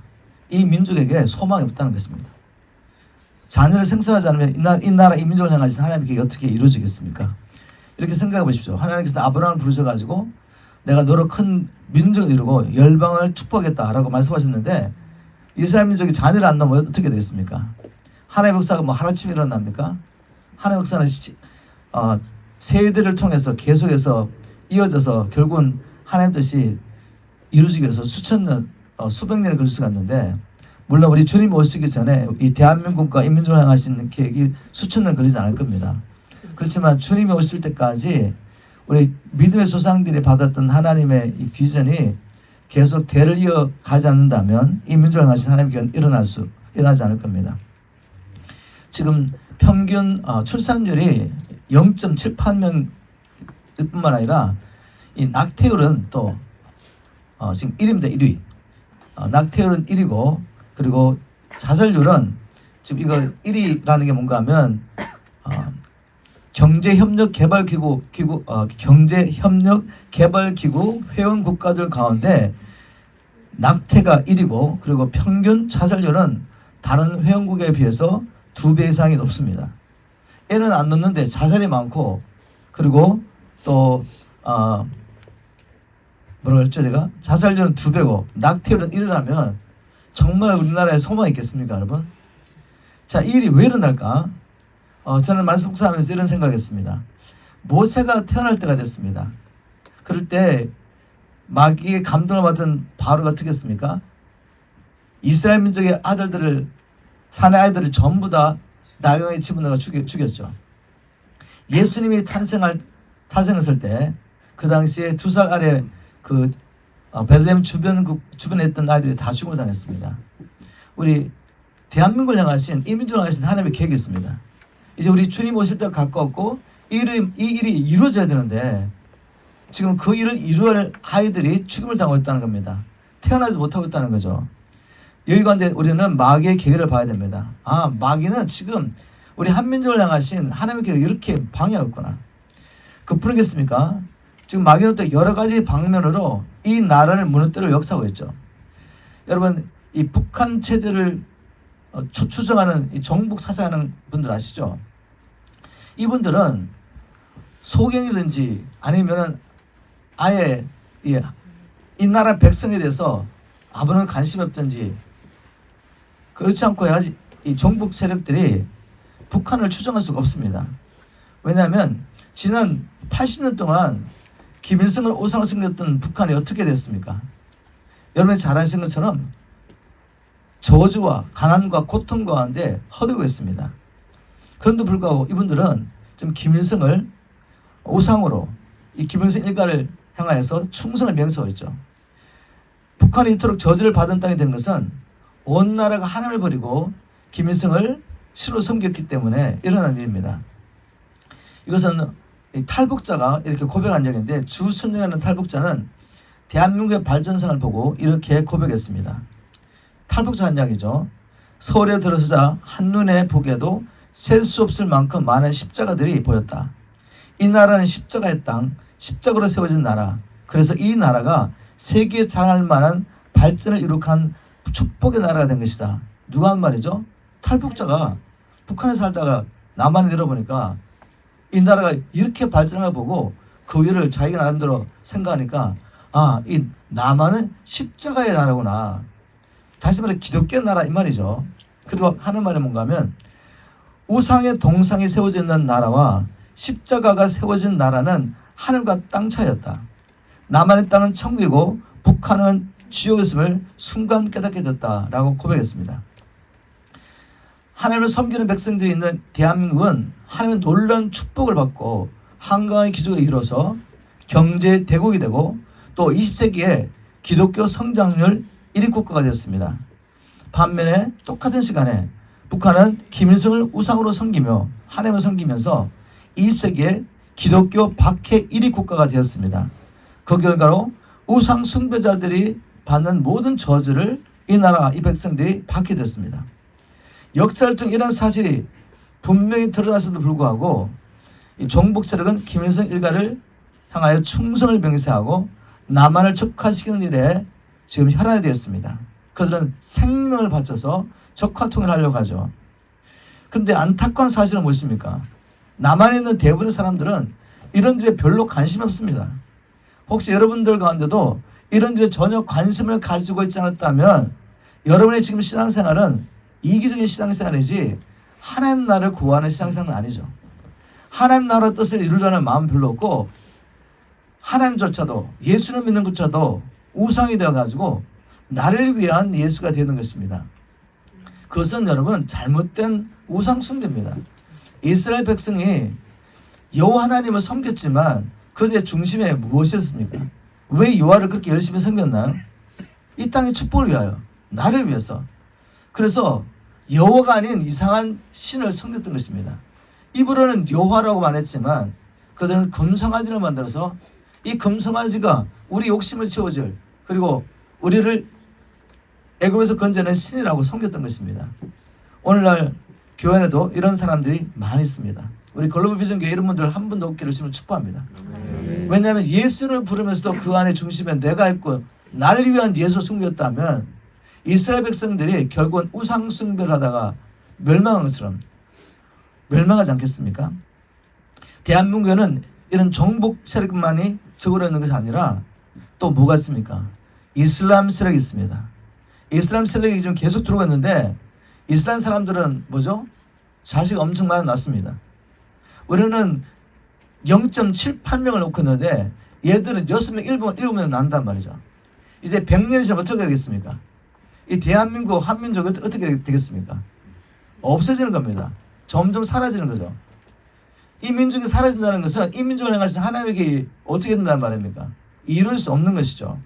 이 민족에게 소망이 없다는 것입니다. 자녀를 생산하지 않으면 이 나라 이 민족을 향하신 하나님의 계획이 어떻게 이루어지겠습니까? 이렇게 생각해 보십시오. 하나님께서 아브라함을 부르셔가지고 내가 너로 큰 민족을 이루고 열방을 축복하겠다라고 말씀하셨는데 이스라엘 민족이 자녀를 안 낳으면 어떻게 되겠습니까? 하나님의 역사가 뭐 하루아침에 일어납니까? 하나님의 역사는 세대를 통해서 계속해서 이어져서 결국은 하나님 뜻이 이루어지기 위해서 수천 년, 수백 년이 걸릴 수가 있는데, 물론 우리 주님 오시기 전에 이 대한민국과 인민족을 향하신 계획이 수천 년 걸리지 않을 겁니다. 그렇지만 주님이 오실 때까지 우리 믿음의 조상들이 받았던 하나님의 이 비전이 계속 대를 이어가지 않는다면 이 민족을 향하신 하나님의 계획은 일어나지 않을 겁니다. 지금 평균 출산율이 0.78명일 뿐만 아니라 이 낙태율은 또 지금 1위입니다. 1위. 낙태율은 1위고, 그리고 자살률은 지금 이거 1위라는 게 뭔가 하면 경제협력개발기구 회원 국가들 가운데 낙태가 1위고, 그리고 평균 자살률은 다른 회원국에 비해서 2배 이상이 높습니다. 애는 안 낳는데 자살이 많고, 그리고 또 뭐라고 했죠 제가? 자살률은 2배고 낙태율은 1위라면 정말 우리나라에 소망이 있겠습니까, 여러분? 자, 이 일이 왜 일어날까? 저는 말씀 묵상하면서 이런 생각했습니다. 모세가 태어날 때가 됐습니다. 그럴 때 마귀의 감동을 받은 바로가 어떻게 했습니까? 이스라엘 민족의 아들들을, 사내 아이들을 전부 다 나경에 집어넣어 죽였죠. 예수님이 탄생했을 때 그 당시에 2살 아래 그 베들레헴 주변에 있던 아이들이 다 죽음을 당했습니다. 우리 대한민국을 향하신, 이 민족을 향하신 하나님의 계획이 있습니다. 이제 우리 주님 오실 때가 가까웠고 이 일이 이루어져야 되는데 지금 그 일을 이루어할 아이들이 죽음을 당하고 있다는 겁니다. 태어나지 못하고 있다는 거죠. 여기 가운데 우리는 마귀의 계획을 봐야 됩니다. 마귀는 지금 우리 한민족을 향하신 하나님의 계획을 이렇게 방해하고 있구나. 그뿐이겠습니까? 지금 마귀는 또 여러 가지 방면으로 이 나라를 무너뜨릴 역사하고 있죠. 여러분, 이 북한 체제를 추정하는 이 정북 사상하는 분들 아시죠? 이분들은 소경이든지 아니면은 아예 이 나라 백성에 대해서 아무런 관심이 없든지 그렇지 않고 해야지 이 정북 세력들이 북한을 추정할 수가 없습니다. 왜냐하면 지난 80년 동안 김일성을 우상으로 섬겼던 북한이 어떻게 됐습니까? 여러분이 잘 아시는 것처럼 저주와 가난과 고통 가운데 허덕이고 있습니다. 그런데 불구하고 이분들은 지금 김일성을 우상으로 이 김일성 일가를 향하여서 충성을 맹세하고 있죠. 북한이 이토록 저주를 받은 땅이 된 것은 온 나라가 하나님을 버리고 김일성을 신으로 섬겼기 때문에 일어난 일입니다. 이것은 이 탈북자가 이렇게 고백한 적인데 주순영이라는 탈북자는 대한민국의 발전상을 보고 이렇게 고백했습니다. 탈북자 한 이야기죠. 서울에 들어서자 한눈에 보기에도 셀 수 없을 만큼 많은 십자가들이 보였다. 이 나라는 십자가의 땅, 십자가로 세워진 나라. 그래서 이 나라가 세계에 자랑할 만한 발전을 이룩한 축복의 나라가 된 것이다. 누가 한 말이죠? 탈북자가 북한에 살다가 남한에 내려보니까 이 나라가 이렇게 발전을 보고 그 위를 자기가 나름대로 생각하니까 이 남한은 십자가의 나라구나. 다시 말해 기독교 나라 이 말이죠. 그리고 하는 말이 뭔가 하면 우상의 동상이 세워져 있는 나라와 십자가가 세워진 나라는 하늘과 땅 차이였다. 남한의 땅은 천국이고 북한은 지옥이었음을 순간 깨닫게 됐다라고 고백했습니다. 하나님을 섬기는 백성들이 있는 대한민국은 하나님의 놀라운 축복을 받고 한강의 기적을 이뤄서 경제 대국이 되고 또 20세기에 기독교 성장률 1위 국가가 되었습니다. 반면에 똑같은 시간에 북한은 김일성을 우상으로 섬기며 하나님을 섬기면서 20세기에 기독교 박해 1위 국가가 되었습니다. 그 결과로 우상 숭배자들이 받는 모든 저주를 이 나라 이 백성들이 받게 됐습니다. 역사를 통해 이런 사실이 분명히 드러났음에도 불구하고 이 종북 세력은 김일성 일가를 향하여 충성을 맹세하고 남한을 적화시키는 일에 지금 혈안이 되었습니다. 그들은 생명을 바쳐서 적화통일을 하려고 하죠. 그런데 안타까운 사실은 무엇입니까? 남한에 있는 대부분의 사람들은 이런 일에 별로 관심이 없습니다. 혹시 여러분들 가운데도 이런 일에 전혀 관심을 가지고 있지 않았다면 여러분의 지금 신앙생활은 이기적인 신앙생활이지 하나님 나라를 구하는 신앙생활은 아니죠. 하나님 나라의 뜻을 이루려는 마음은 별로 없고 하나님조차도 예수를 믿는 것조차도 우상이 되어가지고 나를 위한 예수가 되는 것입니다. 그것은 여러분 잘못된 우상 숭배입니다. 이스라엘 백성이 여호와 하나님을 섬겼지만 그들의 중심에 무엇이었습니까? 왜 여호와를 그렇게 열심히 섬겼나요? 이 땅의 축복을 위하여, 나를 위해서. 그래서 여호와가 아닌 이상한 신을 섬겼던 것입니다. 입으로는 여호와라고 말했지만 그들은 금송아지를 만들어서 이 금송아지가 우리 욕심을 채워줄, 그리고 우리를 애굽에서 건져낸 신이라고 섬겼던 것입니다. 오늘날 교회 안에도 이런 사람들이 많이 있습니다. 우리 글로벌 비전 교회 이런 분들 한 분도 없기를 주님을 축복합니다. 왜냐하면 예수를 부르면서도 그 안에 중심에 내가 있고 나를 위한 예수를 숨겼다면 이스라엘 백성들이 결국은 우상 숭배를 하다가 멸망한 것처럼 멸망하지 않겠습니까? 대한민국에는 이런 정복 세력만이 적으로 있는 것이 아니라 또 뭐가 있습니까? 이슬람 세력이 있습니다. 이슬람 세력이 지금 계속 들어오고 있는데 이슬람 사람들은 뭐죠? 자식 엄청 많이 낳습니다. 우리는 0.78명을 놓고 있는데 얘들은 6명, 7명 낳는단 말이죠. 이제 100년이 지나면 어떻게 되겠습니까? 이 대한민국, 한민족이 어떻게 되겠습니까? 없어지는 겁니다. 점점 사라지는 거죠. 이 민족이 사라진다는 것은 이 민족을 향하신 하나님에게 어떻게 된다는 말입니까? 이룰 수 없는 것이죠.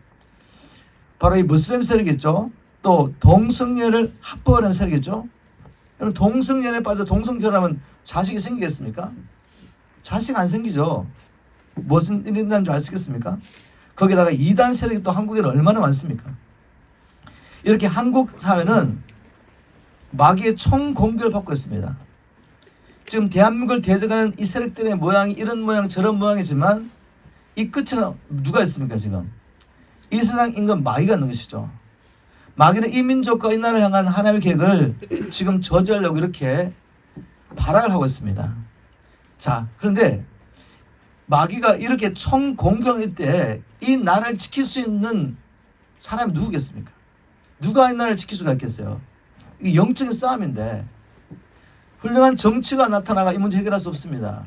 바로 이 무슬림 세력이겠죠. 또 동성애를 합법화하는 세력이죠. 여러분 동성연애에 빠져 동성결혼하면 자식이 생기겠습니까? 자식 안 생기죠. 무슨 일이 있는 줄 아시겠습니까? 거기다가 이단 세력이 또 한국에는 얼마나 많습니까? 이렇게 한국 사회는 마귀의 총공격을 받고 있습니다. 지금 대한민국을 대적하는 이 세력들의 모양이 이런 모양 저런 모양이지만 이 끝에는 누가 있습니까 지금? 이 세상 인간 마귀가 있는 것이죠. 마귀는 이 민족과 이 나라를 향한 하나님의 계획을 지금 저지하려고 이렇게 발악을 하고 있습니다. 자, 그런데 마귀가 이렇게 총공격일 때 이 나라를 지킬 수 있는 사람이 누구겠습니까? 누가 이 나라를 지킬 수가 있겠어요? 이게 영적인 싸움인데 훌륭한 정치가 나타나가 이 문제 해결할 수 없습니다.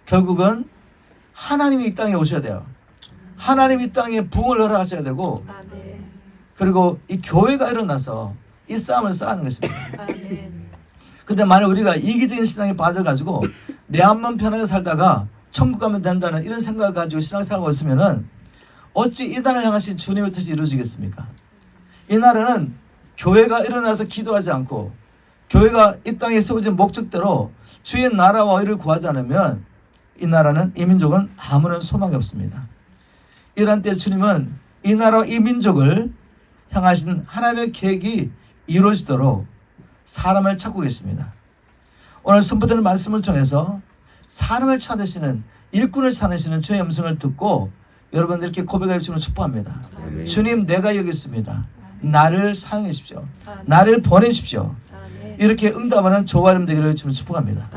결국은 하나님이 이 땅에 오셔야 돼요. 하나님이 이 땅에 부흥을 허락하셔야 되고 그리고 이 교회가 일어나서 이 싸움을 싸우는 것입니다. 근데 만약 우리가 이기적인 신앙에 빠져가지고 내 앞만 편하게 살다가 천국 가면 된다는 이런 생각을 가지고 신앙생활하고 있으면은 어찌 이 나라를 향하신 주님의 뜻이 이루어지겠습니까? 이 나라는 교회가 일어나서 기도하지 않고 교회가 이 땅에 세워진 목적대로 주의 나라와 의를 구하지 않으면 이 나라는, 이 민족은 아무런 소망이 없습니다. 이러한 때 주님은 이 나라와 이 민족을 향하신 하나님의 계획이 이루어지도록 사람을 찾고 계십니다. 오늘 선포되는 말씀을 통해서 사람을 찾으시는, 일꾼을 찾으시는 주의 음성을 듣고 여러분들 이렇게 고백하여 주님을 축복합니다. 아멘. 주님, 내가 여기 있습니다. 나를 사용해 주십시오. 나를 보내십시오. 이렇게 응답하는 저와 여러분 되기를 주님을 축복합니다.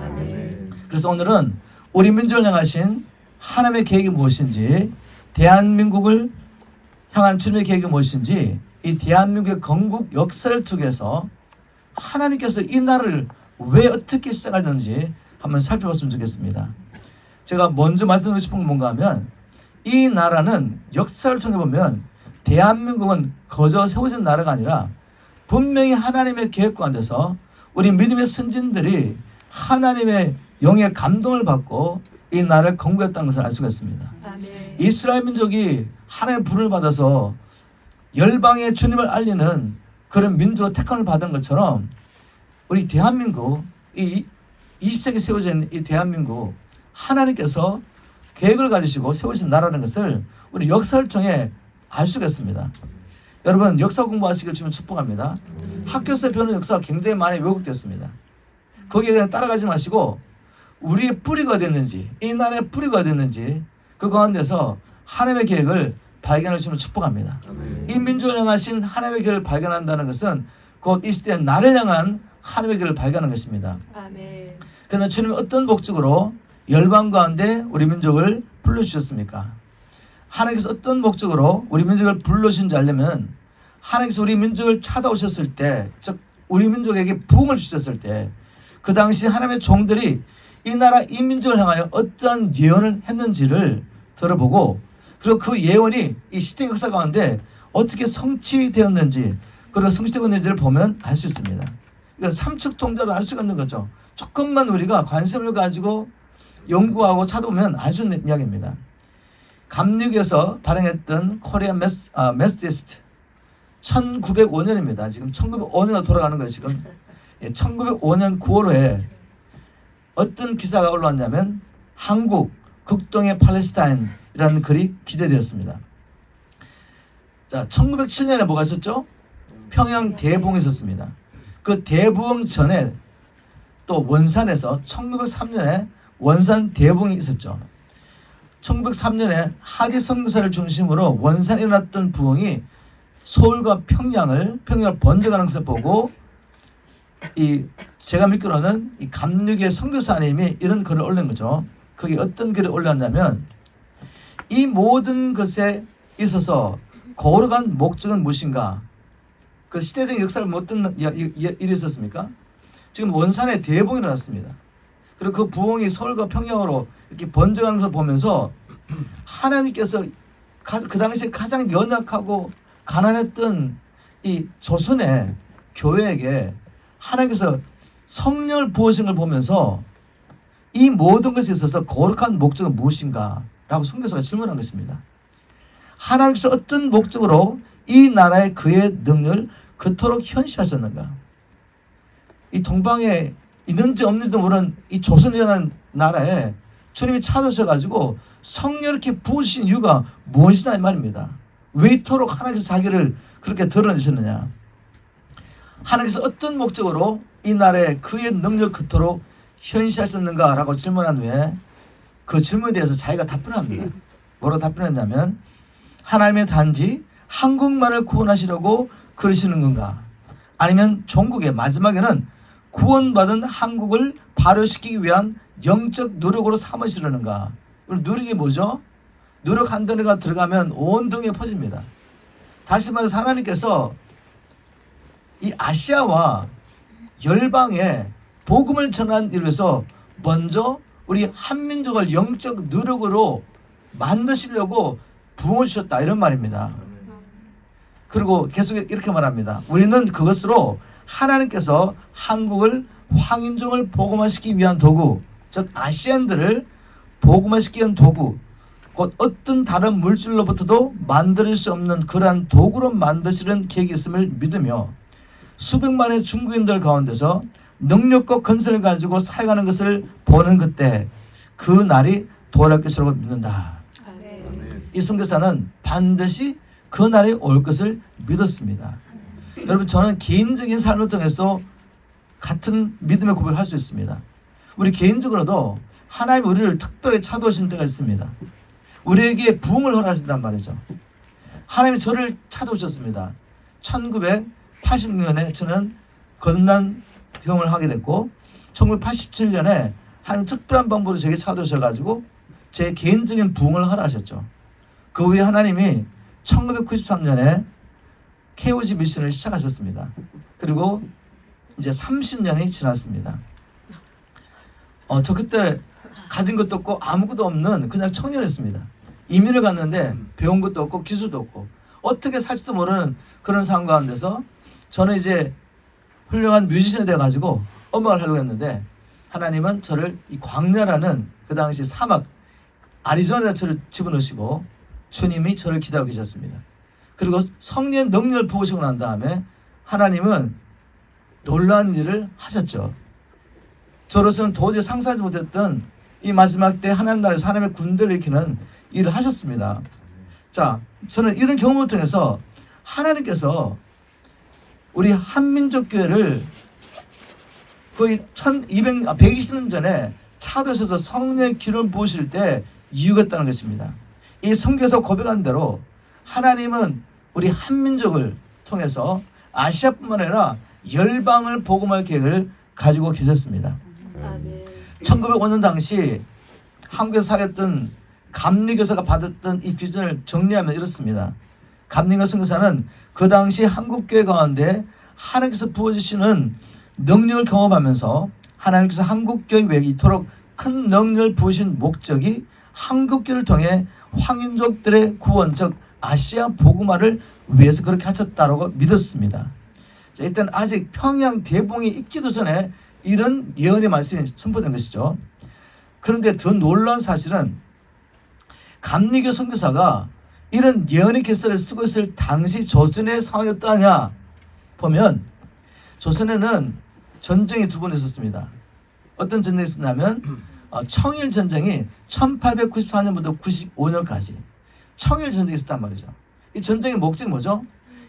그래서 오늘은 우리 민족을 향하신 하나님의 계획이 무엇인지, 대한민국을 향한 주님의 계획이 무엇인지 이 대한민국의 건국 역사를 통해서 하나님께서 이 나라를 왜 어떻게 시작하셨는지 한번 살펴봤으면 좋겠습니다. 제가 먼저 말씀드리고 싶은 건 뭔가 하면 이 나라는 역사를 통해 보면 대한민국은 거저 세워진 나라가 아니라 분명히 하나님의 계획 가운데서 우리 믿음의 선진들이 하나님의 영의 감동을 받고 이 나라를 건국했다는 것을 알 수가 있습니다. 아멘. 이스라엘 민족이 하나님의 불을 받아서 열방에 주님을 알리는 그런 민족의 택함을 받은 것처럼 우리 대한민국, 이 20세기 세워진 이 대한민국, 하나님께서 계획을 가지시고 세우신 나라는 것을 우리 역사를 통해 알 수가 있습니다. 여러분 역사 공부하시길 주면 축복합니다. 학교에서 배우는 역사가 굉장히 많이 왜곡됐습니다. 거기에 그냥 따라가지 마시고 우리의 뿌리가 됐는지, 이 나라의 뿌리가 됐는지 그 가운데서 하나님의 계획을 발견하시면 축복합니다. 이 민족을 향하신 하나님의 계획을 발견한다는 것은 곧 이 시대의 나를 향한 하나님의 계획을 발견하는 것입니다. 아멘. 그러면 주님이 어떤 목적으로 열방 가운데 우리 민족을 불러주셨습니까? 하나님께서 어떤 목적으로 우리 민족을 불러주신지 알려면 하나님께서 우리 민족을 찾아오셨을 때, 즉 우리 민족에게 부흥을 주셨을 때 그 당시 하나님의 종들이 이 나라 이 민족을 향하여 어떠한 예언을 했는지를 들어보고 그리고 그 예언이 이 시대 역사 가운데 어떻게 성취되었는지 그리고 성취되었는지를 보면 알 수 있습니다. 이건 삼측 통제로 알 수가 있는 거죠. 조금만 우리가 관심을 가지고 연구하고 찾아보면 알 수 있는 이야기입니다. 감리교에서 발행했던 코리안 메시디스트 1905년입니다. 지금 1905년으로 돌아가는 거예요. 지금 1905년 9월에 어떤 기사가 올라왔냐면 한국 극동의 팔레스타인이라는 글이 기재되었습니다. 자, 1907년에 뭐가 있었죠? 평양 대부흥이 있었습니다. 그 대부흥 전에 또 원산에서 1903년에 원산 대부흥이 있었죠. 1903년에 하디 선교사를 중심으로 원산에 일어났던 부흥이 서울과 평양을 번져가는 것을 보고 제가 믿기로는 이 감리교의 선교사님이 이런 글을 올린 거죠. 그게 어떤 글을 올렸냐면 이 모든 것에 있어서 거룩한 목적은 무엇인가? 그 시대적인 역사를 어떤 일이 있었습니까? 지금 원산에 대부흥이 일어났습니다. 그리고 그 부흥이 서울과 평양으로 이렇게 번져가는 것을 보면서 하나님께서 그 당시에 가장 연약하고 가난했던 이 조선의 교회에게 하나님께서 성령을 부으신 걸 보면서 이 모든 것에 있어서 거룩한 목적은 무엇인가? 라고 선교사가 질문한 것입니다. 하나님께서 어떤 목적으로 이 나라의 그의 능력을 그토록 현시하셨는가? 이 동방에 있는지 없는지도 모르는 이 조선이라는 나라에 주님이 찾아오셔가지고 성령을 이렇게 부으신 이유가 무엇이냐 이 말입니다. 왜 이토록 하나님께서 자기를 그렇게 드러내셨느냐? 하나님께서 어떤 목적으로 이 나라에 그의 능력을 그토록 현시하셨는가? 라고 질문한 후에 그 질문에 대해서 자기가 답변을 합니다. 뭐라고 답변했냐면 하나님의 단지 한국만을 구원하시려고 그러시는 건가? 아니면 종국의 마지막에는 구원받은 한국을 발효시키기 위한 영적 노력으로 삼으시려는가? 노력이 뭐죠? 노력 한 단어가 들어가면 온 등에 퍼집니다. 다시 말해서 하나님께서 이 아시아와 열방에 복음을 전하는 일을 위해서 먼저 우리 한민족을 영적 노력으로 만드시려고 부흥을 주셨다 이런 말입니다. 그리고 계속 이렇게 말합니다. 우리는 그것으로 하나님께서 한국을 황인종을 복음화시키기 위한 도구, 즉 아시안들을 복음화시키기 위한 도구, 곧 어떤 다른 물질로부터도 만들 수 없는 그러한 도구로 만드시는 계획이 있음을 믿으며 수백만의 중국인들 가운데서 능력과 건설을 가지고 살아가는 것을 보는 그때 그 날이 도래할 것이라고 믿는다. 이 선교사는 반드시 그 날이 올 것을 믿었습니다. 여러분 저는 개인적인 삶을 통해서 같은 믿음의 고백을 할 수 있습니다. 우리 개인적으로도 하나님 우리를 특별히 찾아오신 때가 있습니다. 우리에게 부흥을 허락하신단 말이죠. 하나님이 저를 찾아오셨습니다. 1986년에 저는 건난 경험을 하게 됐고 1987년에 하나님 특별한 방법으로 제게 찾아오셔가지고 제 개인적인 부흥을 허락하셨죠. 그 후에 하나님이 1993년에 KOG 미션을 시작하셨습니다. 그리고 이제 30년이 지났습니다. 저 그때 가진 것도 없고 아무것도 없는 그냥 청년이었습니다. 이민을 갔는데 배운 것도 없고 기술도 없고 어떻게 살지도 모르는 그런 상황 가운데서 저는 이제 훌륭한 뮤지션이 돼가지고 음악을 하려고 했는데 하나님은 저를 이 광야라는 그 당시 사막 아리조나에 저를 집어넣으시고 주님이 저를 기다리고 계셨습니다. 그리고 성령의 능력을 부으시고 난 다음에 하나님은 놀라운 일을 하셨죠. 저로서는 도저히 상상하지 못했던 이 마지막 때 하나님 나라에서 하나님의 군대를 일으키는 일을 하셨습니다. 자, 저는 이런 경험을 통해서 하나님께서 우리 한민족 교회를 거의 120년 전에 찾으셔서 성령의 기름을 부으실 때 이유가 있다는 것입니다. 이 성경에서 고백한 대로 하나님은 우리 한민족을 통해서 아시아뿐만 아니라 열방을 복음할 계획을 가지고 계셨습니다. 1905년 당시 한국에서 사역했던 감리교사가 받았던 이 비전을 정리하면 이렇습니다. 감리교 선교사는 그 당시 한국교회 가운데 하나님께서 부어주시는 능력을 경험하면서 하나님께서 한국교회 외에 이토록 큰 능력을 부으신 목적이 한국교회를 통해 황인족들의 구원, 즉 아시아 복음화를 위해서 그렇게 하셨다고 믿었습니다. 자, 일단 아직 평양 대봉이 있기도 전에 이런 예언의 말씀이 선포된 것이죠. 그런데 더 놀라운 사실은 감리교 선교사가 이런 예언의 기사를 쓰고 있을 당시 조선의 상황이 어떠하냐 보면 조선에는 전쟁이 두 번 있었습니다. 어떤 전쟁이 있었냐면 청일 전쟁이 1894년부터 95년까지 청일 전쟁이 있었단 말이죠. 이 전쟁의 목적이 뭐죠?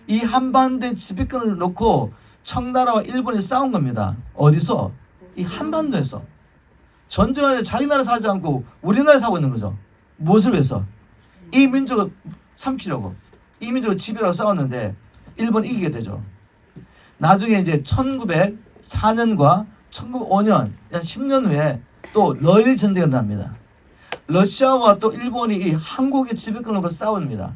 이 한반도의 지배권을 놓고 청나라와 일본이 싸운 겁니다. 어디서? 이 한반도에서. 전쟁을 할 때 자기 나라 사지 않고 우리나라 사고 있는 거죠. 무엇을 위해서? 이 민족을 삼키려고. 이 민족을 지배하고 싸웠는데 일본이 이기게 되죠. 나중에 이제 1904년과 1905년, 한 10년 후에 또 러일 전쟁이 일어납니다. 러시아와 또 일본이 이 한국의 지배권을 놓고 싸웁니다.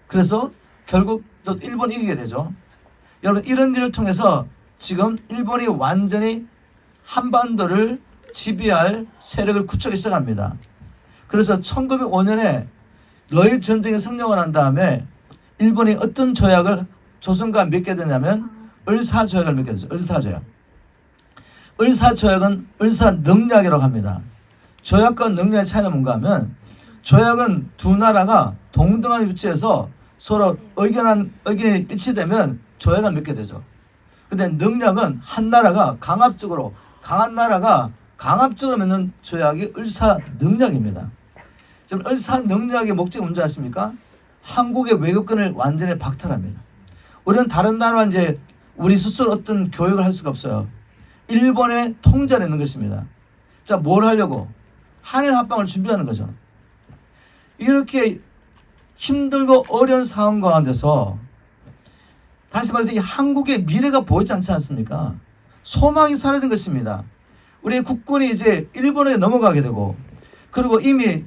그래서 결국 또 일본이 이기게 되죠. 여러분, 이런 일을 통해서 지금 일본이 완전히 한반도를 지배할 세력을 구축하기 시작합니다. 그래서 1905년에 러일 전쟁이 성령을 한 다음에 일본이 어떤 조약을 조선과 맺게 되냐면 을사조약을 맺게 되죠. 을사조약. 을사조약은 을사능력이라고 합니다. 조약과 능력의 차이는 뭔가 하면 조약은 두 나라가 동등한 위치에서 서로 의견이 일치되면 조약을 맺게 되죠. 근데 능력은 한 나라가 강한 나라가 강압적으로 맺는 조약이 을사능력입니다. 지금 을사능력의 목적이 뭔지 아십니까? 한국의 외교권을 완전히 박탈합니다. 우리는 다른 나라와 이제 우리 스스로 어떤 교육을 할 수가 없어요. 일본의 통제를 있는 것입니다. 자, 뭘 하려고? 한일 합방을 준비하는 거죠. 이렇게 힘들고 어려운 상황 가운데서 다시 말해서 이 한국의 미래가 보이지 않지 않습니까? 소망이 사라진 것입니다. 우리 국군이 이제 일본에 넘어가게 되고, 그리고 이미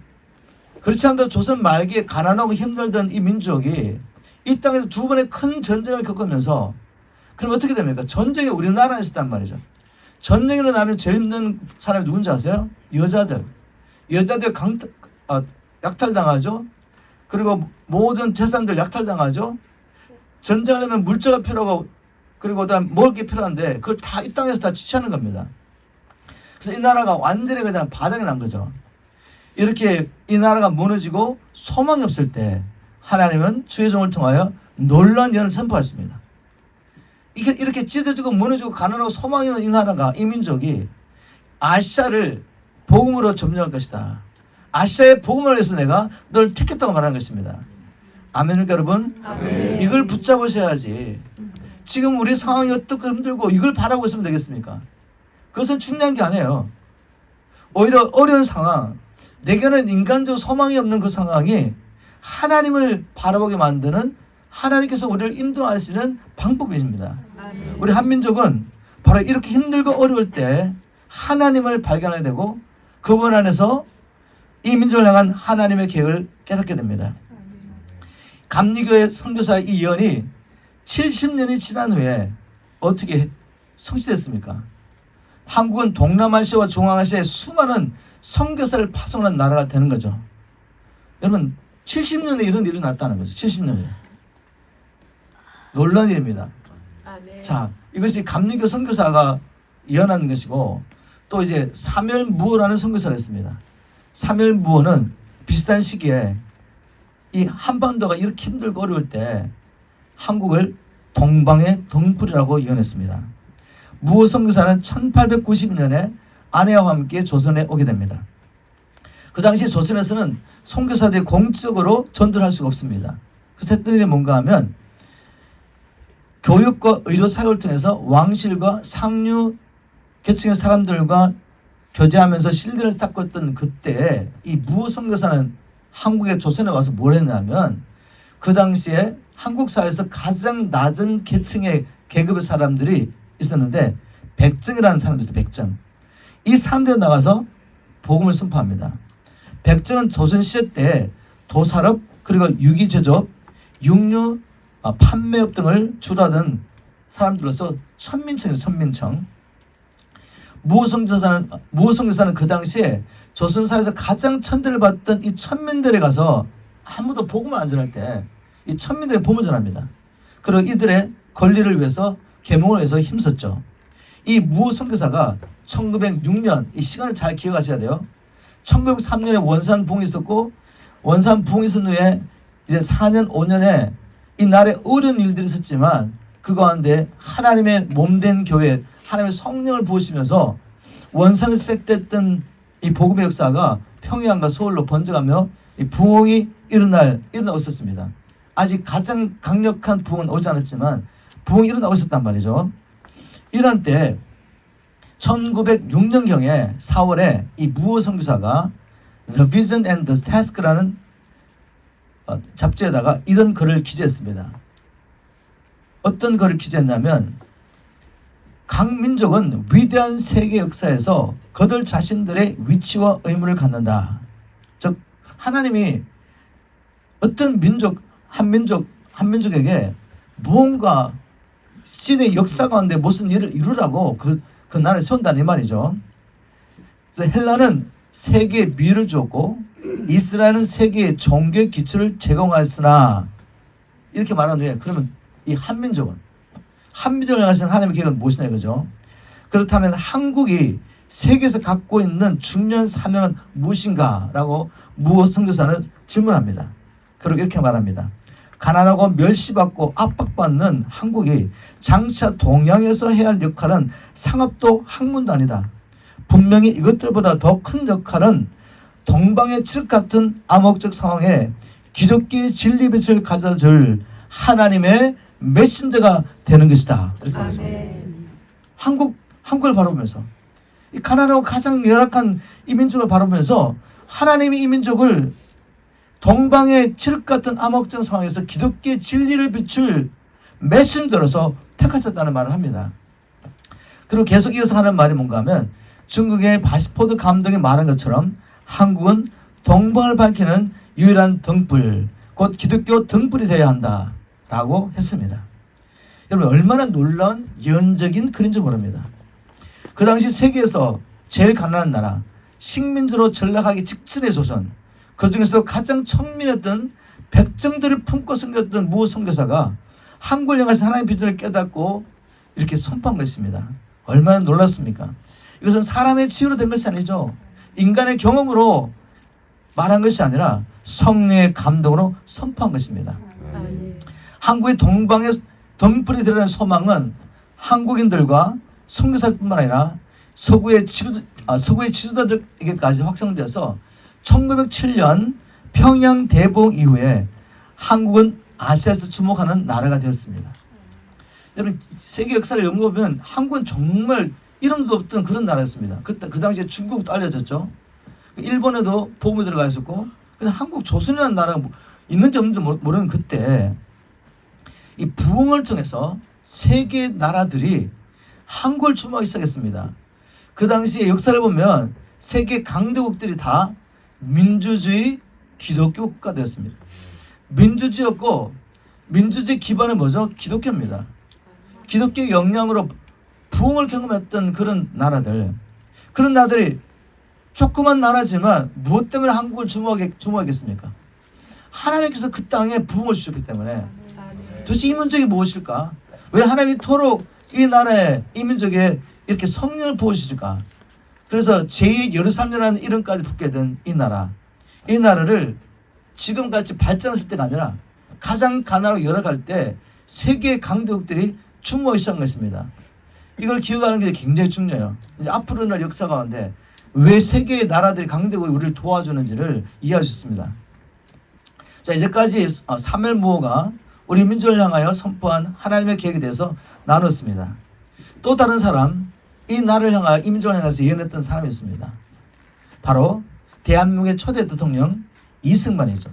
그렇지 않아도 조선 말기에 가난하고 힘들던 이 민족이 이 땅에서 두 번의 큰 전쟁을 겪으면서, 그럼 어떻게 됩니까? 전쟁이 우리나라에 있었단 말이죠. 전쟁이 일어나면 제일 힘든 사람이 누군지 아세요? 여자들 약탈당하죠. 그리고 모든 재산들 약탈당하죠. 전쟁하려면 물자가 필요하고, 그리고 그다음 먹을 게 필요한데 그걸 다 이 땅에서 다 취하는 겁니다. 그래서 이 나라가 완전히 그냥 바닥이 난 거죠. 이렇게 이 나라가 무너지고 소망이 없을 때 하나님은 주의 종을 통하여 놀라운 예언을 선포했습니다. 이렇게 찢어지고 무너지고 가난하고 소망이 없는 이 나라가, 이 민족이 아시아를 복음으로 점령할 것이다. 아시아의 복음을 위해서 내가 널 택했다고 말하는 것입니다. 아멘입니까, 여러분? 아멘. 이걸 붙잡으셔야지. 지금 우리 상황이 어떻게 힘들고 이걸 바라고 있으면 되겠습니까? 그것은 중요한 게 아니에요. 오히려 어려운 상황, 내게는 인간적 소망이 없는 그 상황이 하나님을 바라보게 만드는, 하나님께서 우리를 인도하시는 방법입니다. 우리 한민족은 바로 이렇게 힘들고 어려울 때 하나님을 발견하게 되고 그분 안에서 이 민족을 향한 하나님의 계획을 깨닫게 됩니다. 감리교회 선교사의 이 예언이 70년이 지난 후에 어떻게 성취됐습니까? 한국은 동남아시아와 중앙아시아의 수많은 선교사를 파송하는 나라가 되는 거죠. 여러분 70년에 이런 일이 났다는 거죠. 70년에. 놀라운 일입니다. 자, 이것이 감리교 선교사가 예언한 것이고, 또 이제 사멸무어라는 선교사가 있습니다. 사멸무어는 비슷한 시기에 이 한반도가 이렇게 힘들고 어려울 때 한국을 동방의 등불이라고 예언했습니다. 무어 선교사는 1890년에 아내와 함께 조선에 오게 됩니다. 그 당시 조선에서는 선교사들이 공적으로 전도를 할 수가 없습니다. 그래서 했던 일이 뭔가 하면 교육과 의료 사역을 통해서 왕실과 상류 계층의 사람들과 교제하면서 신뢰를 쌓고 있던 그때 이 무어 선교사는 한국의 조선에 와서 뭘 했냐면 그 당시에 한국 사회에서 가장 낮은 계층의 계급의 사람들이 있었는데 백정이라는 사람이 있어요. 백정. 이 사람들이 나가서 복음을 선포합니다. 백정은 조선시대 때 도살업 그리고 유기제조업, 육류 판매업 등을 주로 하던 사람들로서 천민청이에요. 천민청. 무어선교사는 그 당시에 조선사회에서 가장 천대를 받던 이 천민들에 가서 아무도 복음을 안 전할 때 이 천민들이 복음을 전합니다. 그리고 이들의 권리를 위해서 계몽을 위해서 힘썼죠. 이 무어선교사가 1906년, 이 시간을 잘 기억하셔야 돼요. 1903년에 원산 부흥이 있었고, 원산 부흥이 있은 후에 이제 4년, 5년에 이 나라에 어려운 일들이 있었지만 그 가운데 하나님의 몸된 교회, 하나님의 성령을 부으시면서 원산에 시작됐던 이 복음의 역사가 평양과 서울로 번져가며 이 부흥이 일어나고 있었습니다. 아직 가장 강력한 부흥은 오지 않았지만 부흥이 일어나고 있었단 말이죠. 이런 때 1906년경에 4월에 이 무어 선교사가 The Vision and the Task라는 잡지에다가 이런 글을 기재했습니다. 어떤 글을 기재했냐면 각 민족은 위대한 세계 역사에서 그들 자신들의 위치와 의무를 갖는다. 즉 하나님이 어떤 한 민족에게 무언가 시대의 역사 가운데 무슨 일을 이루라고 그 나라를 세운다는 이 말이죠. 그래서 헬라는 세계에 미를 주었고 이스라엘은 세계의 종교의 기초를 제공하였으나 이렇게 말한 후에 그러면 이 한민족을 향하신 하나님의 계획은 무엇이냐 이거죠. 그렇다면 한국이 세계에서 갖고 있는 중요한 사명은 무엇인가 라고 무어 선교사는 질문합니다. 그리고 이렇게 말합니다. 가난하고 멸시받고 압박받는 한국이 장차 동양에서 해야 할 역할은 상업도 학문도 아니다. 분명히 이것들보다 더 큰 역할은 동방의 칠흑 같은 암흑적 상황에 기독교의 진리빛을 가져줄 하나님의 메신저가 되는 것이다. 이렇게 말했습니다. 한국을 바라보면서 이 가난하고 가장 열악한 이 민족을 바라보면서 하나님이 이 민족을 동방의 칠흑 같은 암흑적 상황에서 기독교의 진리를 비출 메신저로서 택하셨다는 말을 합니다. 그리고 계속 이어서 하는 말이 뭔가 하면 중국의 바시포드 감독이 말한 것처럼 한국은 동방을 밝히는 유일한 등불, 곧 기독교 등불이 되어야 한다 라고 했습니다. 여러분 얼마나 놀라운 예언적인 글인지 모릅니다. 그 당시 세계에서 제일 가난한 나라, 식민지로 전락하기 직전의 조선, 그 중에서도 가장 천민했던 백정들을 품고 섬겼던 무어 선교사가 한국을 향해서 하나님의 비전을 깨닫고 이렇게 선포한 것입니다. 얼마나 놀랐습니까? 이것은 사람의 치유로 된 것이 아니죠. 인간의 경험으로 말한 것이 아니라 성령의 감동으로 선포한 것입니다. 한국의 동방의 등불이 되려는 소망은 한국인들과 선교사뿐만 아니라 서구의 지도자들에게까지 확산되어서 1907년 평양 대봉 이후에 한국은 아시아에서 주목하는 나라가 되었습니다. 여러분 세계 역사를 연구하면 한국은 정말 이름도 없던 그런 나라였습니다. 그 당시에 중국도 알려졌죠. 일본에도 보험이 들어가 있었고, 근데 한국 조선이라는 나라가 있는지 없는지 모르는 그때 이 부흥을 통해서 세계 나라들이 한국을 주목하기 시작했습니다. 그 당시에 역사를 보면 세계 강대국들이 다 민주주의 기독교 국가되었습니다. 민주주의였고 민주주의 기반은 뭐죠? 기독교입니다. 기독교 영향으로 부흥을 경험했던 그런 나라들, 그런 나라들이 조그만 나라지만 무엇 때문에 한국을 주목하겠습니까? 하나님께서 그 땅에 부흥을 주셨기 때문에. 도대체 이 민족이 무엇일까? 왜 하나님이 토록 이 나라에, 이 민족에 이렇게 성령을 부어주실까? 그래서 제2의 예루살렘이라는 이름까지 붙게 된 이 나라, 이 나라를 지금같이 발전했을 때가 아니라 가장 가난하고 열악할 때 세계 강대국들이 주목하기 시작한 것입니다. 이걸 기억하는 게 굉장히 중요해요. 이제 앞으로 날 역사 가운데 왜 세계의 나라들이 강대국이 우리를 도와주는지를 이해할 수 있습니다. 자, 이제까지 사무엘 무호가 우리 민족을 향하여 선포한 하나님의 계획에 대해서 나눴습니다. 또 다른 사람, 이 나라를 향하여, 이 민족을 향해서 예언했던 사람이 있습니다. 바로 대한민국의 초대 대통령 이승만이죠.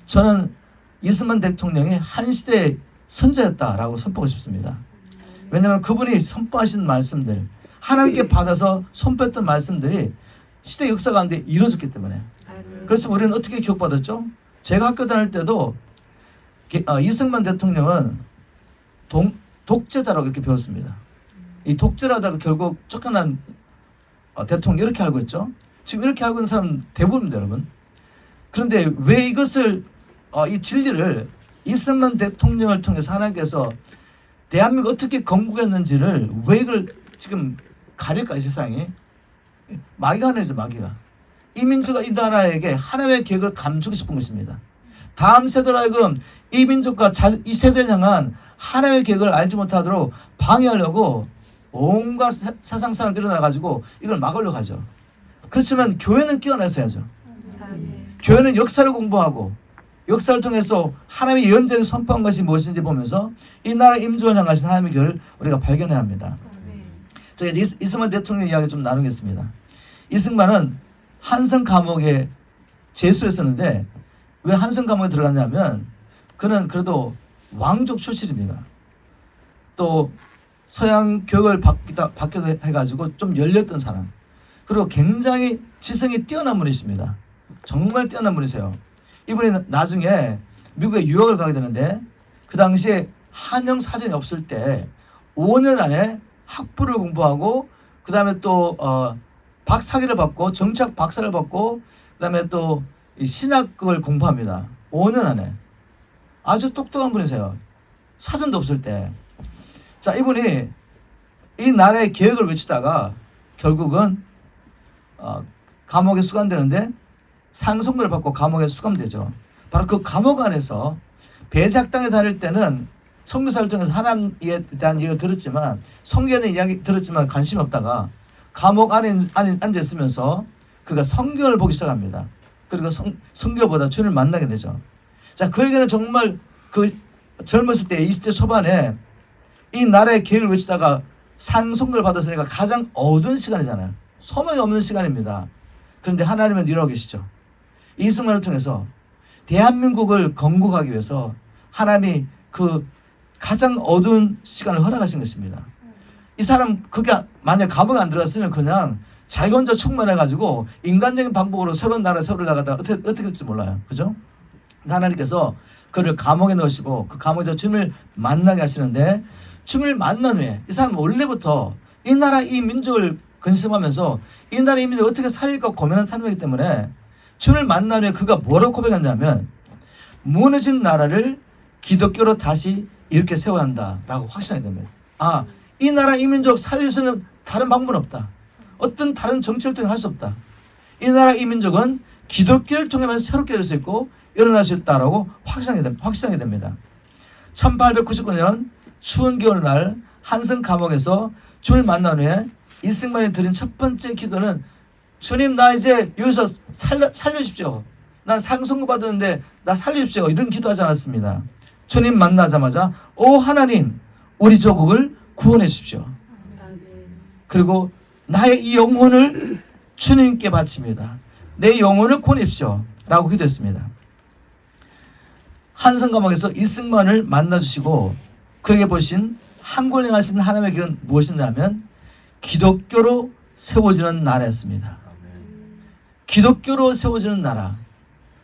저는 이승만 대통령이 한 시대의 선자였다라고 선포하고 싶습니다. 왜냐하면 그분이 선포하신 말씀들, 하나님께 받아서 선포했던 말씀들이 시대 역사 가운데 이루어졌기 때문에. 그래서 우리는 어떻게 교육받았죠? 제가 학교 다닐 때도 이승만 대통령은 독재자라고 이렇게 배웠습니다. 이 독재라다가 결국 쫓겨난 대통령 이렇게 알고 있죠. 지금 이렇게 알고 있는 사람 대부분입니다, 여러분. 그런데 왜 이것을 이 진리를 이승만 대통령을 통해서 하나님께서 대한민국 어떻게 건국했는지를 왜 이걸 지금 가릴까, 이 세상이? 마귀가 하는 거죠, 마귀가. 이 민족과 이 나라에게 하나님의 계획을 감추고 싶은 것입니다. 다음 세대로 하여금 이 민족과 이 세대를 향한 하나님의 계획을 알지 못하도록 방해하려고 온갖 세상 사람들이 일어나가지고 이걸 막으려고 하죠. 그렇지만 교회는 끼어나서야죠. 교회는 역사를 공부하고 역사를 통해서 하나님의 예언자를 선포한 것이 무엇인지 보면서 이 나라의 임종을 향하신 하나님의 길을 우리가 발견해야 합니다. 제가 이승만 대통령 이야기 좀 나누겠습니다. 이승만은 한성 감옥에 재수했었는데 왜 한성 감옥에 들어갔냐면 그는 그래도 왕족 출신입니다. 또 서양 교육을 받기도 해가지고 좀 열렸던 사람. 그리고 굉장히 지성이 뛰어난 분이십니다. 정말 뛰어난 분이세요. 이분이 나중에 미국에 유학을 가게 되는데 그 당시에 한영 사전이 없을 때 5년 안에 학부를 공부하고 그 다음에 또 박사학위를 받고 정치학 박사를 받고 그 다음에 또 신학을 공부합니다. 5년 안에. 아주 똑똑한 분이세요. 사전도 없을 때. 자, 이분이 이 나라의 계획을 외치다가 결국은 감옥에 수감되는데 상속료를 받고 감옥에 수감되죠. 바로 그 감옥 안에서 배제학당에 다닐 때는 선교사를 통해서 하나님에 대한 얘기를 들었지만 성경에 대한 이야기 들었지만 관심이 없다가 감옥 안에 앉아있으면서 그가 성경을 보기 시작합니다. 그리고 성경보다 주님을 만나게 되죠. 자, 그에게는 정말 그 젊었을 때 20대 초반에 이 나라의 계획을 외치다가 상속료를 받았으니까 가장 어두운 시간이잖아요. 소망이 없는 시간입니다. 그런데 하나님은 일하고 계시죠. 이승만을 통해서 대한민국을 건국하기 위해서 하나님이 그 가장 어두운 시간을 허락하신 것입니다. 이 사람 그게 만약 감옥에 안 들어갔으면 그냥 자기 혼자 충만해가지고 인간적인 방법으로 새로운 나라 세우러 나가다가 어떻게 될지 몰라요. 그죠? 하나님께서 그를 감옥에 넣으시고 그 감옥에서 주님을 만나게 하시는데 주님을 만난 후에 이 사람은 원래부터 이 나라 이 민족을 근심하면서 이 나라 이 민족을 어떻게 살릴까 고민한 사람이기 때문에 주님을 만난 후에 그가 뭐라고 고백했냐면 무너진 나라를 기독교로 다시 이렇게 세워야 한다라고 확신하게 됩니다. 아, 이 나라 이 민족 살릴 수 있는 다른 방법은 없다. 어떤 다른 정치를 통해 할 수 없다. 이 나라 이 민족은 기독교를 통해만 새롭게 될 수 있고 일어날 수 있다라고 확신하게 됩니다. 1899년 추운 겨울날 한성 감옥에서 주님을 만난 후에 이승만이 드린 첫 번째 기도는 주님 나 이제 여기서 살려주십시오. 난 상속료 받았는데 나 살려주십시오. 이런 기도하지 않았습니다. 주님 만나자마자 오 하나님 우리 조국을 구원해 주십시오. 그리고 나의 이 영혼을 주님께 바칩니다. 내 영혼을 구원해 주십시오. 라고 기도했습니다. 한성 감옥에서 이승만을 만나주시고 그에게 보신 한골 행하신 하나님의 계획은 무엇이냐면 기독교로 세워지는 나라였습니다. 기독교로 세워지는 나라.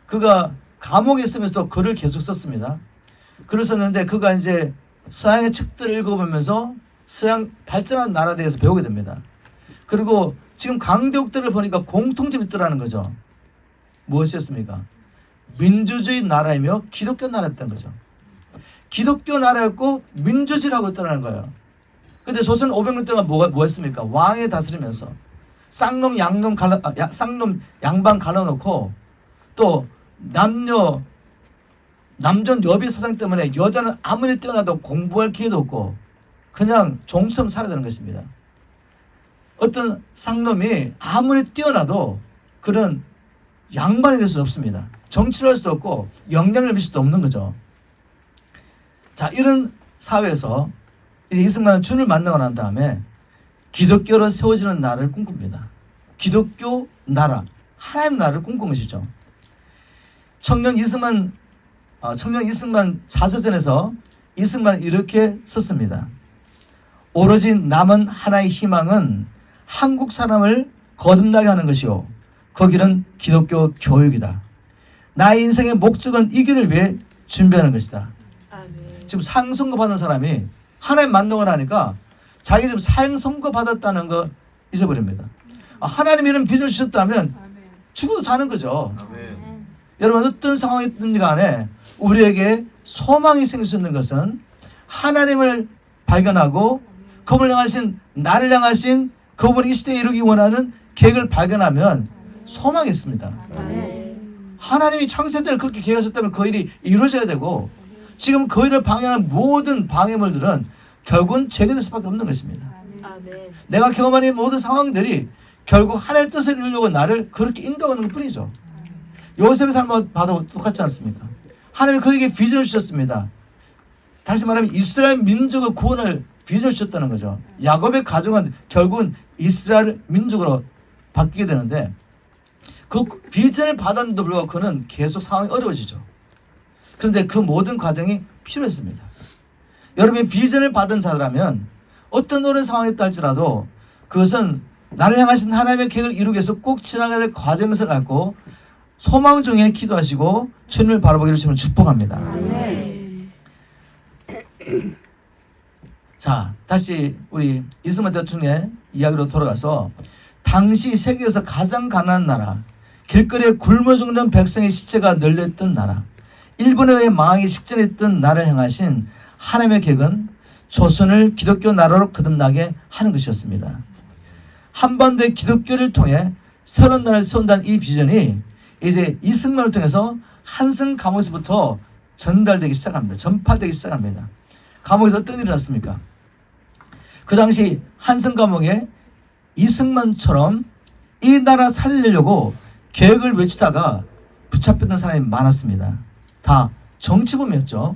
그가 감옥에 있으면서도 글을 계속 썼습니다. 글을 썼는데 그가 이제 서양의 책들을 읽어보면서 서양 발전한 나라에 대해서 배우게 됩니다. 그리고 지금 강대국들을 보니까 공통점이 있더라는 거죠. 무엇이었습니까? 민주주의 나라이며 기독교 나라였던 거죠. 기독교 나라였고 민주주의라고 했다는 거예요. 근데 조선 500년 동안 뭐 했습니까? 왕이 다스리면서 쌍놈 양반 갈라놓고 또 남전 여비 사상 때문에 여자는 아무리 뛰어나도 공부할 기회도 없고 그냥 종처럼 살아야 되는 것입니다. 어떤 쌍놈이 아무리 뛰어나도 그런 양반이 될 수 없습니다. 정치를 할 수도 없고 영향을 미칠 수도 없는 거죠. 자, 이런 사회에서 이승만은 주를 만나고 난 다음에 기독교로 세워지는 나라를 꿈꿉니다. 기독교 나라, 하나님 나라를 꿈꾼 것이죠. 청년 이승만 자서전에서 이승만은 이렇게 썼습니다. 오로지 남은 하나의 희망은 한국 사람을 거듭나게 하는 것이요. 거기는 기독교 교육이다. 나의 인생의 목적은 이 길을 위해 준비하는 것이다. 지금 사형 선고 받은 사람이 하나님 만나고 나니까 자기 지금 사형 선고 받았다는 거 잊어버립니다. 하나님 이런 비전을 주셨다면 죽어도 사는 거죠. 여러분 어떤 상황이 있든지 간에 우리에게 소망이 생길 수 있는 것은 하나님을 발견하고 그분을 향하신 나를 향하신 그분이 이 시대에 이루기 원하는 계획을 발견하면 소망이 있습니다. 하나님이 창세 때를 그렇게 계획하셨다면 그 일이 이루어져야 되고 지금 그 일을 방해하는 모든 방해물들은 결국은 제거될 수밖에 없는 것입니다. 내가 경험하는 모든 상황들이 결국 하나님의 뜻을 이루려고 나를 그렇게 인도하는 것뿐이죠. 요셉의 삶을 봐도 똑같지 않습니까? 하나님이 그에게 비전을 주셨습니다. 다시 말하면 이스라엘 민족을 구원할 비전을 주셨다는 거죠. 야곱의 가정은 결국은 이스라엘 민족으로 바뀌게 되는데 그 비전을 받았는데도 불구하고 그는 계속 상황이 어려워지죠. 그런데 그 모든 과정이 필요했습니다. 여러분이 비전을 받은 자라면 어떤 어려운 상황이 있다 할지라도 그것은 나를 향하신 하나님의 계획을 이루기 위해서 꼭 지나가야 될 과정을 갖고 소망 중에 기도하시고 주님을 바라보기를 주님을 축복합니다. 자, 다시 우리 이승만 대통령의 이야기로 돌아가서 당시 세계에서 가장 가난한 나라, 길거리에 굶어 죽는 백성의 시체가 널려있던 나라, 일본에 의해 망하기 직전에 있던 나라를 향하신 하나님의 계획은 조선을 기독교 나라로 거듭나게 하는 것이었습니다. 한반도의 기독교를 통해 새로운 나라를 세운다는 이 비전이 이제 이승만을 통해서 한성 감옥에서부터 전달되기 시작합니다. 전파되기 시작합니다. 감옥에서 어떤 일이 일어났습니까? 그 당시 한성 감옥에 이승만처럼 이 나라 살리려고 계획을 외치다가 붙잡혔던 사람이 많았습니다. 다 정치범이었죠.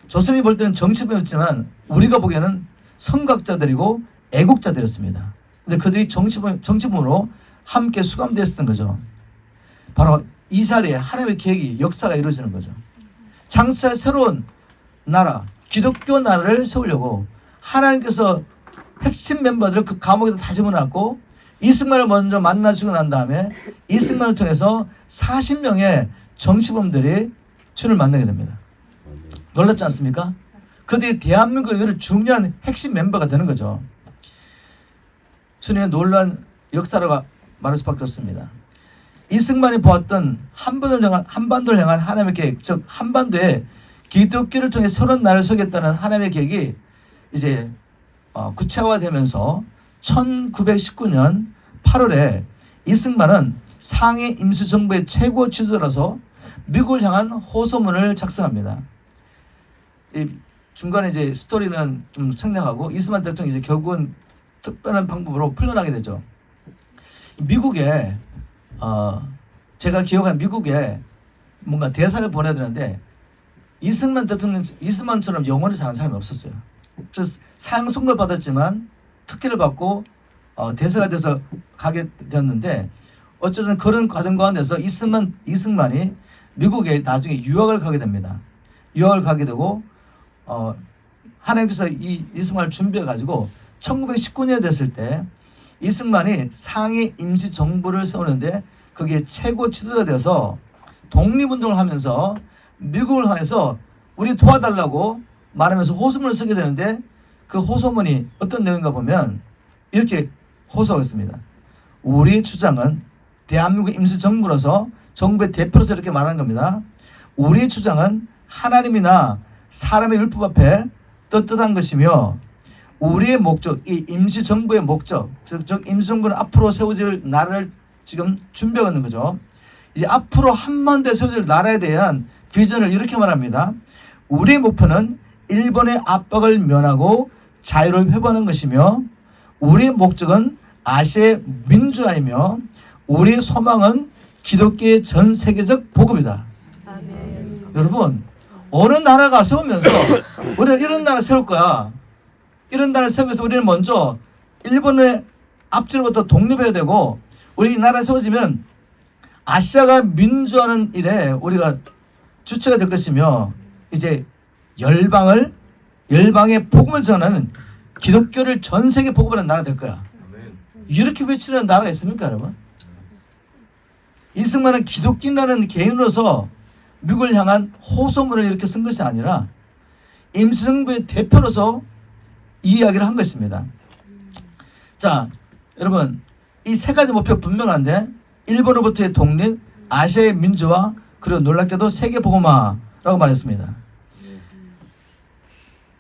조선이 볼 때는 정치범이었지만 우리가 보기에는 선각자들이고 애국자들이었습니다. 근데 그들이 정치범으로 함께 수감되었던 거죠. 바로 이 자리에 하나님의 계획이 역사가 이루어지는 거죠. 장차 새로운 나라, 기독교 나라를 세우려고 하나님께서 핵심 멤버들을 그 감옥에다 다 집어넣고 이승만을 먼저 만나주고 난 다음에 이승만을 통해서 40명의 정치범들이 주를 만나게 됩니다. 놀랍지 않습니까? 그들이 대한민국의 이를 중요한 핵심 멤버가 되는 거죠. 주님의 놀라운 역사라고 말할 수밖에 없습니다. 이승만이 보았던 한반도를 향한 하나님의 계획, 즉 한반도에 기독교를 통해 새로운 나라를 세우겠다는 하나님의 계획이 이제 구체화되면서 1919년 8월에 이승만은 상해 임시정부의 최고 지도자로서 미국을 향한 호소문을 작성합니다. 이 중간에 이제 스토리는 좀 생략하고 이승만 대통령이 이제 결국은 특별한 방법으로 풀려나게 되죠. 미국에 제가 기억한 미국에 뭔가 대사를 보내야 되는데 이승만 대통령 이승만처럼 영어를 잘하는 사람이 없었어요. 그래서 사형 선고를 받았지만 특혜를 받고 대사가 돼서 가게 되었는데 어쨌든 그런 과정 가운데서 이승만이 미국에 나중에 유학을 가게 됩니다. 유학을 가게 되고 하나님께서 이 이승만을 준비해 가지고 1919년에 됐을 때 이승만이 상해 임시정부를 세우는데 거기에 최고 지도자 되어서 독립운동을 하면서 미국을 향해서 우리 도와달라고 말하면서 호소문을 쓰게 되는데 그 호소문이 어떤 내용인가 보면 이렇게 호소하고 있습니다. 우리 주장은 대한민국 임시정부로서 정부의 대표로서 이렇게 말하는 겁니다. 우리 주장은 하나님이나 사람의 율법 앞에 떳떳한 것이며 우리의 목적, 이 임시정부의 목적, 즉 임시정부는 앞으로 세워질 나라를 지금 준비하고 있는 거죠. 이제 앞으로 한반도에 세워질 나라에 대한 비전을 이렇게 말합니다. 우리의 목표는 일본의 압박을 면하고 자유를 회복하는 것이며 우리의 목적은 아시아의 민주화이며 우리의 소망은 기독교의 전 세계적 복음이다. 아멘. 여러분, 어느 나라가 세우면서 우리는 이런 나라 세울 거야. 이런 나라를 세우면서 우리는 먼저 일본의 앞지로부터 독립해야 되고 우리 이 나라 세워지면 아시아가 민주화하는 일에 우리가 주체가 될 것이며 이제 열방의 복음을 전하는 기독교를 전 세계 복음하는 나라가 될 거야. 이렇게 외치는 나라가 있습니까, 여러분? 이승만은 기독교인이라는 개인으로서 미국을 향한 호소문을 이렇게 쓴 것이 아니라 임시정부의 대표로서 이 이야기를 한 것입니다. 자, 여러분, 이 세 가지 목표 분명한데 일본으로부터의 독립, 아시아의 민주화, 그리고 놀랍게도 세계 복음화라고 말했습니다.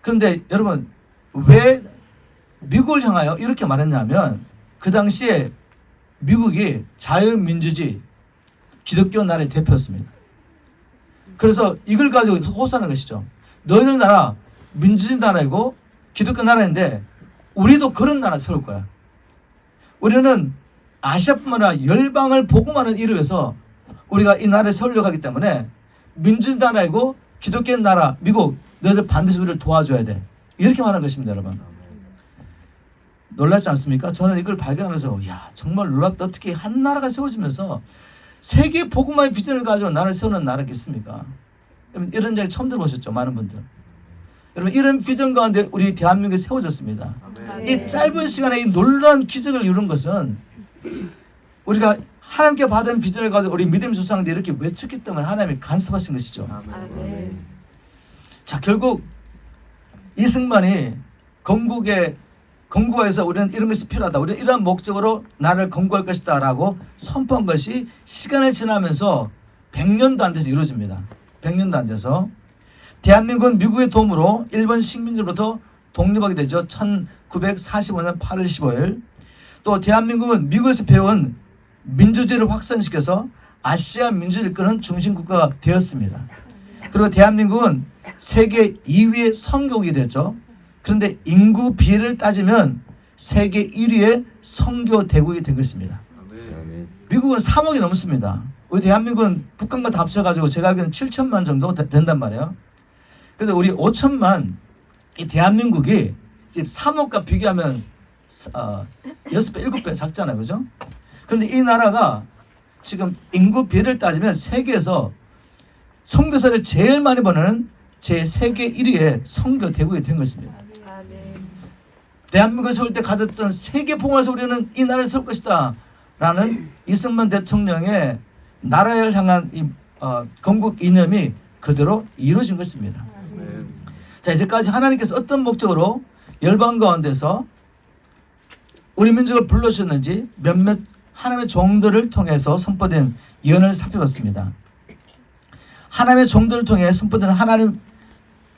그런데 여러분, 왜 미국을 향하여 이렇게 말했냐면 그 당시에 미국이 자유민주주의 기독교 나라의 대표였습니다. 그래서 이걸 가지고 호소하는 것이죠. 너희들 나라 민주주의 나라이고 기독교 나라인데 우리도 그런 나라 세울 거야. 우리는 아시아뿐만 아니라 열방을 복음하는 일을 위해서 우리가 이 나라를 세우려고 하기 때문에 민주주의 나라이고 기독교 나라 미국 너희들 반드시 우리를 도와줘야 돼. 이렇게 말하는 것입니다, 여러분. 놀랍지 않습니까? 저는 이걸 발견하면서 야, 정말 놀랍다. 어떻게 한 나라가 세워지면서 세계 복음화의 비전을 가지고 나라를 세우는 나라가 있습니까? 여러분, 이런 이야기 처음 들어보셨죠? 많은 분들. 여러분, 이런 비전 가운데 우리 대한민국이 세워졌습니다. 이 짧은 시간에 이 놀라운 기적을 이룬 것은 우리가 하나님께 받은 비전을 가지고 우리 믿음의 조상들이 이렇게 외쳤기 때문에 하나님이 간섭하신 것이죠. 아멘. 자, 결국 이승만이 건국에서 우리는 이런 것이 필요하다. 우리는 이러한 목적으로 나라를 건국할 것이다 라고 선포한 것이 시간을 지나면서 100년도 안 돼서 이루어집니다. 100년도 안 돼서 대한민국은 미국의 도움으로 일본 식민지로부터 독립하게 되죠. 1945년 8월 15일. 또 대한민국은 미국에서 배운 민주주의를 확산시켜서 아시아 민주주의를 이끄는 중심국가가 되었습니다. 그리고 대한민국은 세계 2위의 선교국이 됐죠. 그런데 인구 비례를 따지면 세계 1위의 선교 대국이 된 것입니다. 미국은 3억이 넘습니다. 우리 대한민국은 북한과 다 합쳐가지고 제가 알기로는 7천만 정도 된단 말이에요. 근데 우리 5천만, 이 대한민국이 지금 3억과 비교하면 6배, 7배 작잖아요. 그죠? 그런데 이 나라가 지금 인구 비례를 따지면 세계에서 선교사를 제일 많이 보내는 제 세계 1위의 선교 대국이 된 것입니다. 아멘. 대한민국을 세울 때 가졌던 세계 봉화에서 우리는 이 나라를 세울 것이다 라는 이승만 대통령의 나라를 향한 이 건국 이념이 그대로 이루어진 것입니다. 자, 이제까지 하나님께서 어떤 목적으로 열방 가운데서 우리 민족을 불러주셨는지 몇몇 하나님의 종들을 통해서 선포된 예언을 살펴봤습니다. 하나님의 종들을 통해 선포된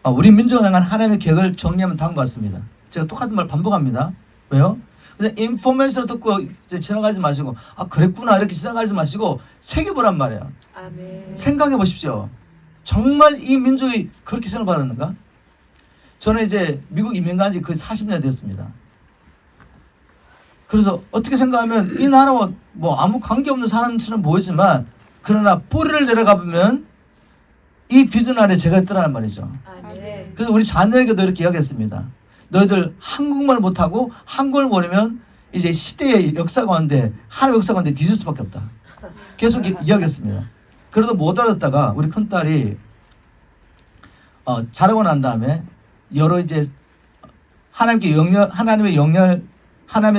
우리 민족을 향한 하나님의 계획을 정리하면 다음과 같습니다. 제가 똑같은 말 반복합니다. 왜요? 그냥 인포메이션을 듣고 이제 지나가지 마시고 그랬구나 이렇게 지나가지 마시고 새겨보란 말이에요. 아멘. 생각해 보십시오. 정말 이 민족이 그렇게 생각을 받았는가? 저는 이제 미국 이민 간 지 거의 40년 됐습니다. 그래서 어떻게 생각하면 이 나라와 뭐 아무 관계없는 사람처럼 보이지만 그러나 뿌리를 내려가 보면 이 비전 아래 제가 있더라는 말이죠. 아멘. 그래서 우리 자녀에게도 이렇게 이야기했습니다. 너희들 한국말 못하고 한국을 모르면 이제 시대의 역사 가운데 하나님의 역사 가운데 뒤질 수밖에 없다. 계속 이야기했습니다. 그래도 못 알아듣다가 우리 큰딸이 자라고 난 다음에 여러 이제 하나님의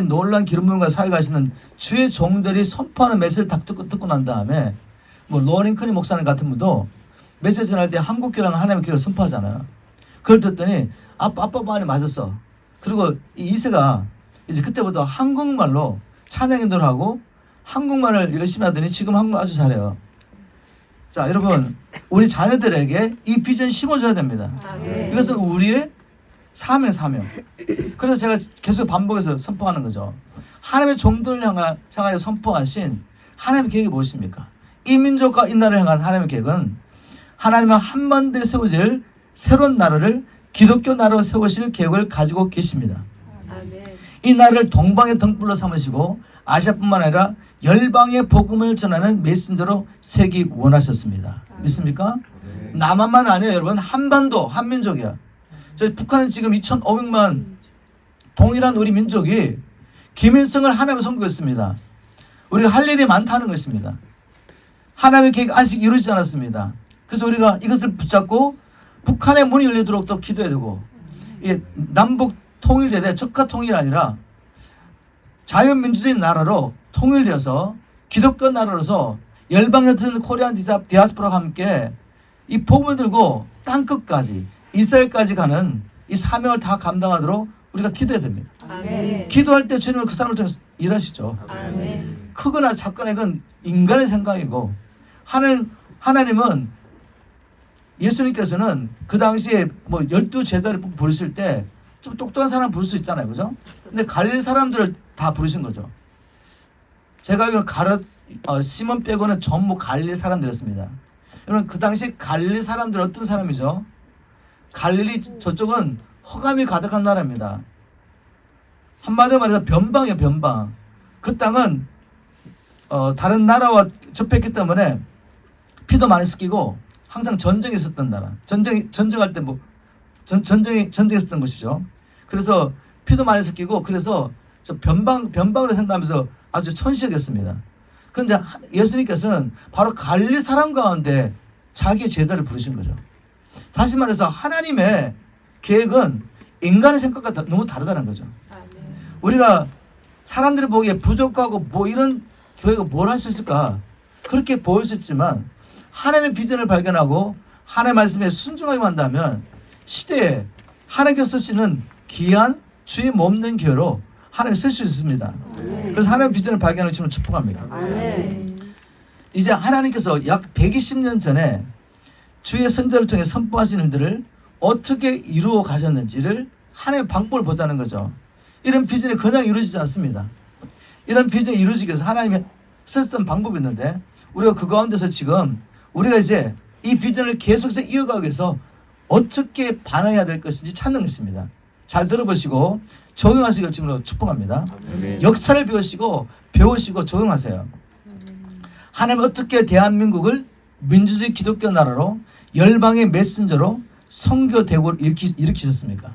놀라운 기름 부음과 사역하시는 주의 종들이 선포하는 메시지를 딱 듣고 난 다음에 뭐 로링크니 목사님 같은 분도 메시지 전할 때 한국교회랑 하나님의 교회를 선포하잖아요. 그걸 듣더니 아빠 말이 맞았어. 그리고 이 2세가 이제 그때부터 한국말로 찬양인도를 하고 한국말을 열심히 하더니 지금 한국말 아주 잘해요. 자, 여러분, 우리 자녀들에게 이 비전 심어줘야 됩니다. 아멘. 이것은 우리의 사명. 그래서 제가 계속 반복해서 선포하는 거죠. 하나님의 종들을 향하여 선포하신 하나님의 계획이 무엇입니까? 이 민족과 이 나라를 향한 하나님의 계획은 하나님은 한반도에 세워질 새로운 나라를 기독교 나라로 세우실 계획을 가지고 계십니다. 아멘. 이 나라를 동방의 등불로 삼으시고 아시아뿐만 아니라 열방의 복음을 전하는 메신저로 세기 원하셨습니다. 믿습니까? 남한만 아니에요, 여러분. 한반도, 한민족이야. 저희 북한은 지금 2,500만 동일한 우리 민족이 김일성을 하나님을 섬기고 우리가 할 일이 많다는 것입니다. 하나님의 계획 아직 이루어지지 않았습니다. 그래서 우리가 이것을 붙잡고 북한의 문이 열리도록 또 기도해야 되고, 이 남북 통일되되 적화 통일이 아니라 자유민주주의 나라로 통일되어서 기독교 나라로서 열방에 드는 코리안 디아스포라와 함께 이 복음을 들고 땅끝까지 이스라엘까지 가는 이 사명을 다 감당하도록 우리가 기도해야 됩니다. 아멘. 기도할 때 주님은 그 사람을 통해서 일하시죠. 아멘. 크거나 작거나 이건 인간의 생각이고, 하나님은 예수님께서는 그 당시에 뭐 12제자를 부르실 때 좀 똑똑한 사람 부를 수 있잖아요. 그죠? 근데 갈릴 사람들을 다 부르신 거죠. 제가 알기로는 시몬 빼고는 전부 갈릴 사람들이었습니다. 여러분, 그 당시 갈릴 사람들 어떤 사람이죠? 갈릴리 저쪽은 허감이 가득한 나라입니다. 한마디로 말해서 변방이에요, 변방. 그 땅은 다른 나라와 접했기 때문에 피도 많이 섞이고 항상 전쟁이 있었던 나라. 전쟁할 때 전쟁이 있었던 것이죠. 그래서 피도 많이 섞이고, 그래서 저 변방으로 생각하면서 아주 천시하겠습니다. 그런데 예수님께서는 바로 갈릴리 사람 가운데 자기의 제자를 부르신 거죠. 다시 말해서 하나님의 계획은 인간의 생각과 너무 다르다는 거죠. 아멘. 우리가 사람들이 보기에 부족하고 뭐 이런 교회가 뭘 할 수 있을까, 그렇게 보일 수 있지만 하나님의 비전을 발견하고 하나님의 말씀에 순종하기만 한다면 시대에 하나님께서 쓰시는 귀한 주의 몸된 교회로 하나님 쓸 수 있습니다. 그래서 하나님의 비전을 발견하는 주님을 축복합니다. 아멘. 이제 하나님께서 약 120년 전에 주의 선자를 통해 선포하신 일들을 어떻게 이루어 가셨는지를 하나님의 방법을 보자는 거죠. 이런 비전이 그냥 이루어지지 않습니다. 이런 비전이 이루어지기 위해서 하나님이 썼던 방법이 있는데, 우리가 그 가운데서 지금 우리가 이제 이 비전을 계속해서 이어가기 위해서 어떻게 반응해야 될 것인지 찾는 것입니다. 잘 들어보시고 적용하시길 주님으로 축복합니다. 아멘. 역사를 배우시고 적용하세요. 하나님 어떻게 대한민국을 민주주의 기독교 나라로 열방의 메신저로 선교 대국을 일으키셨습니까?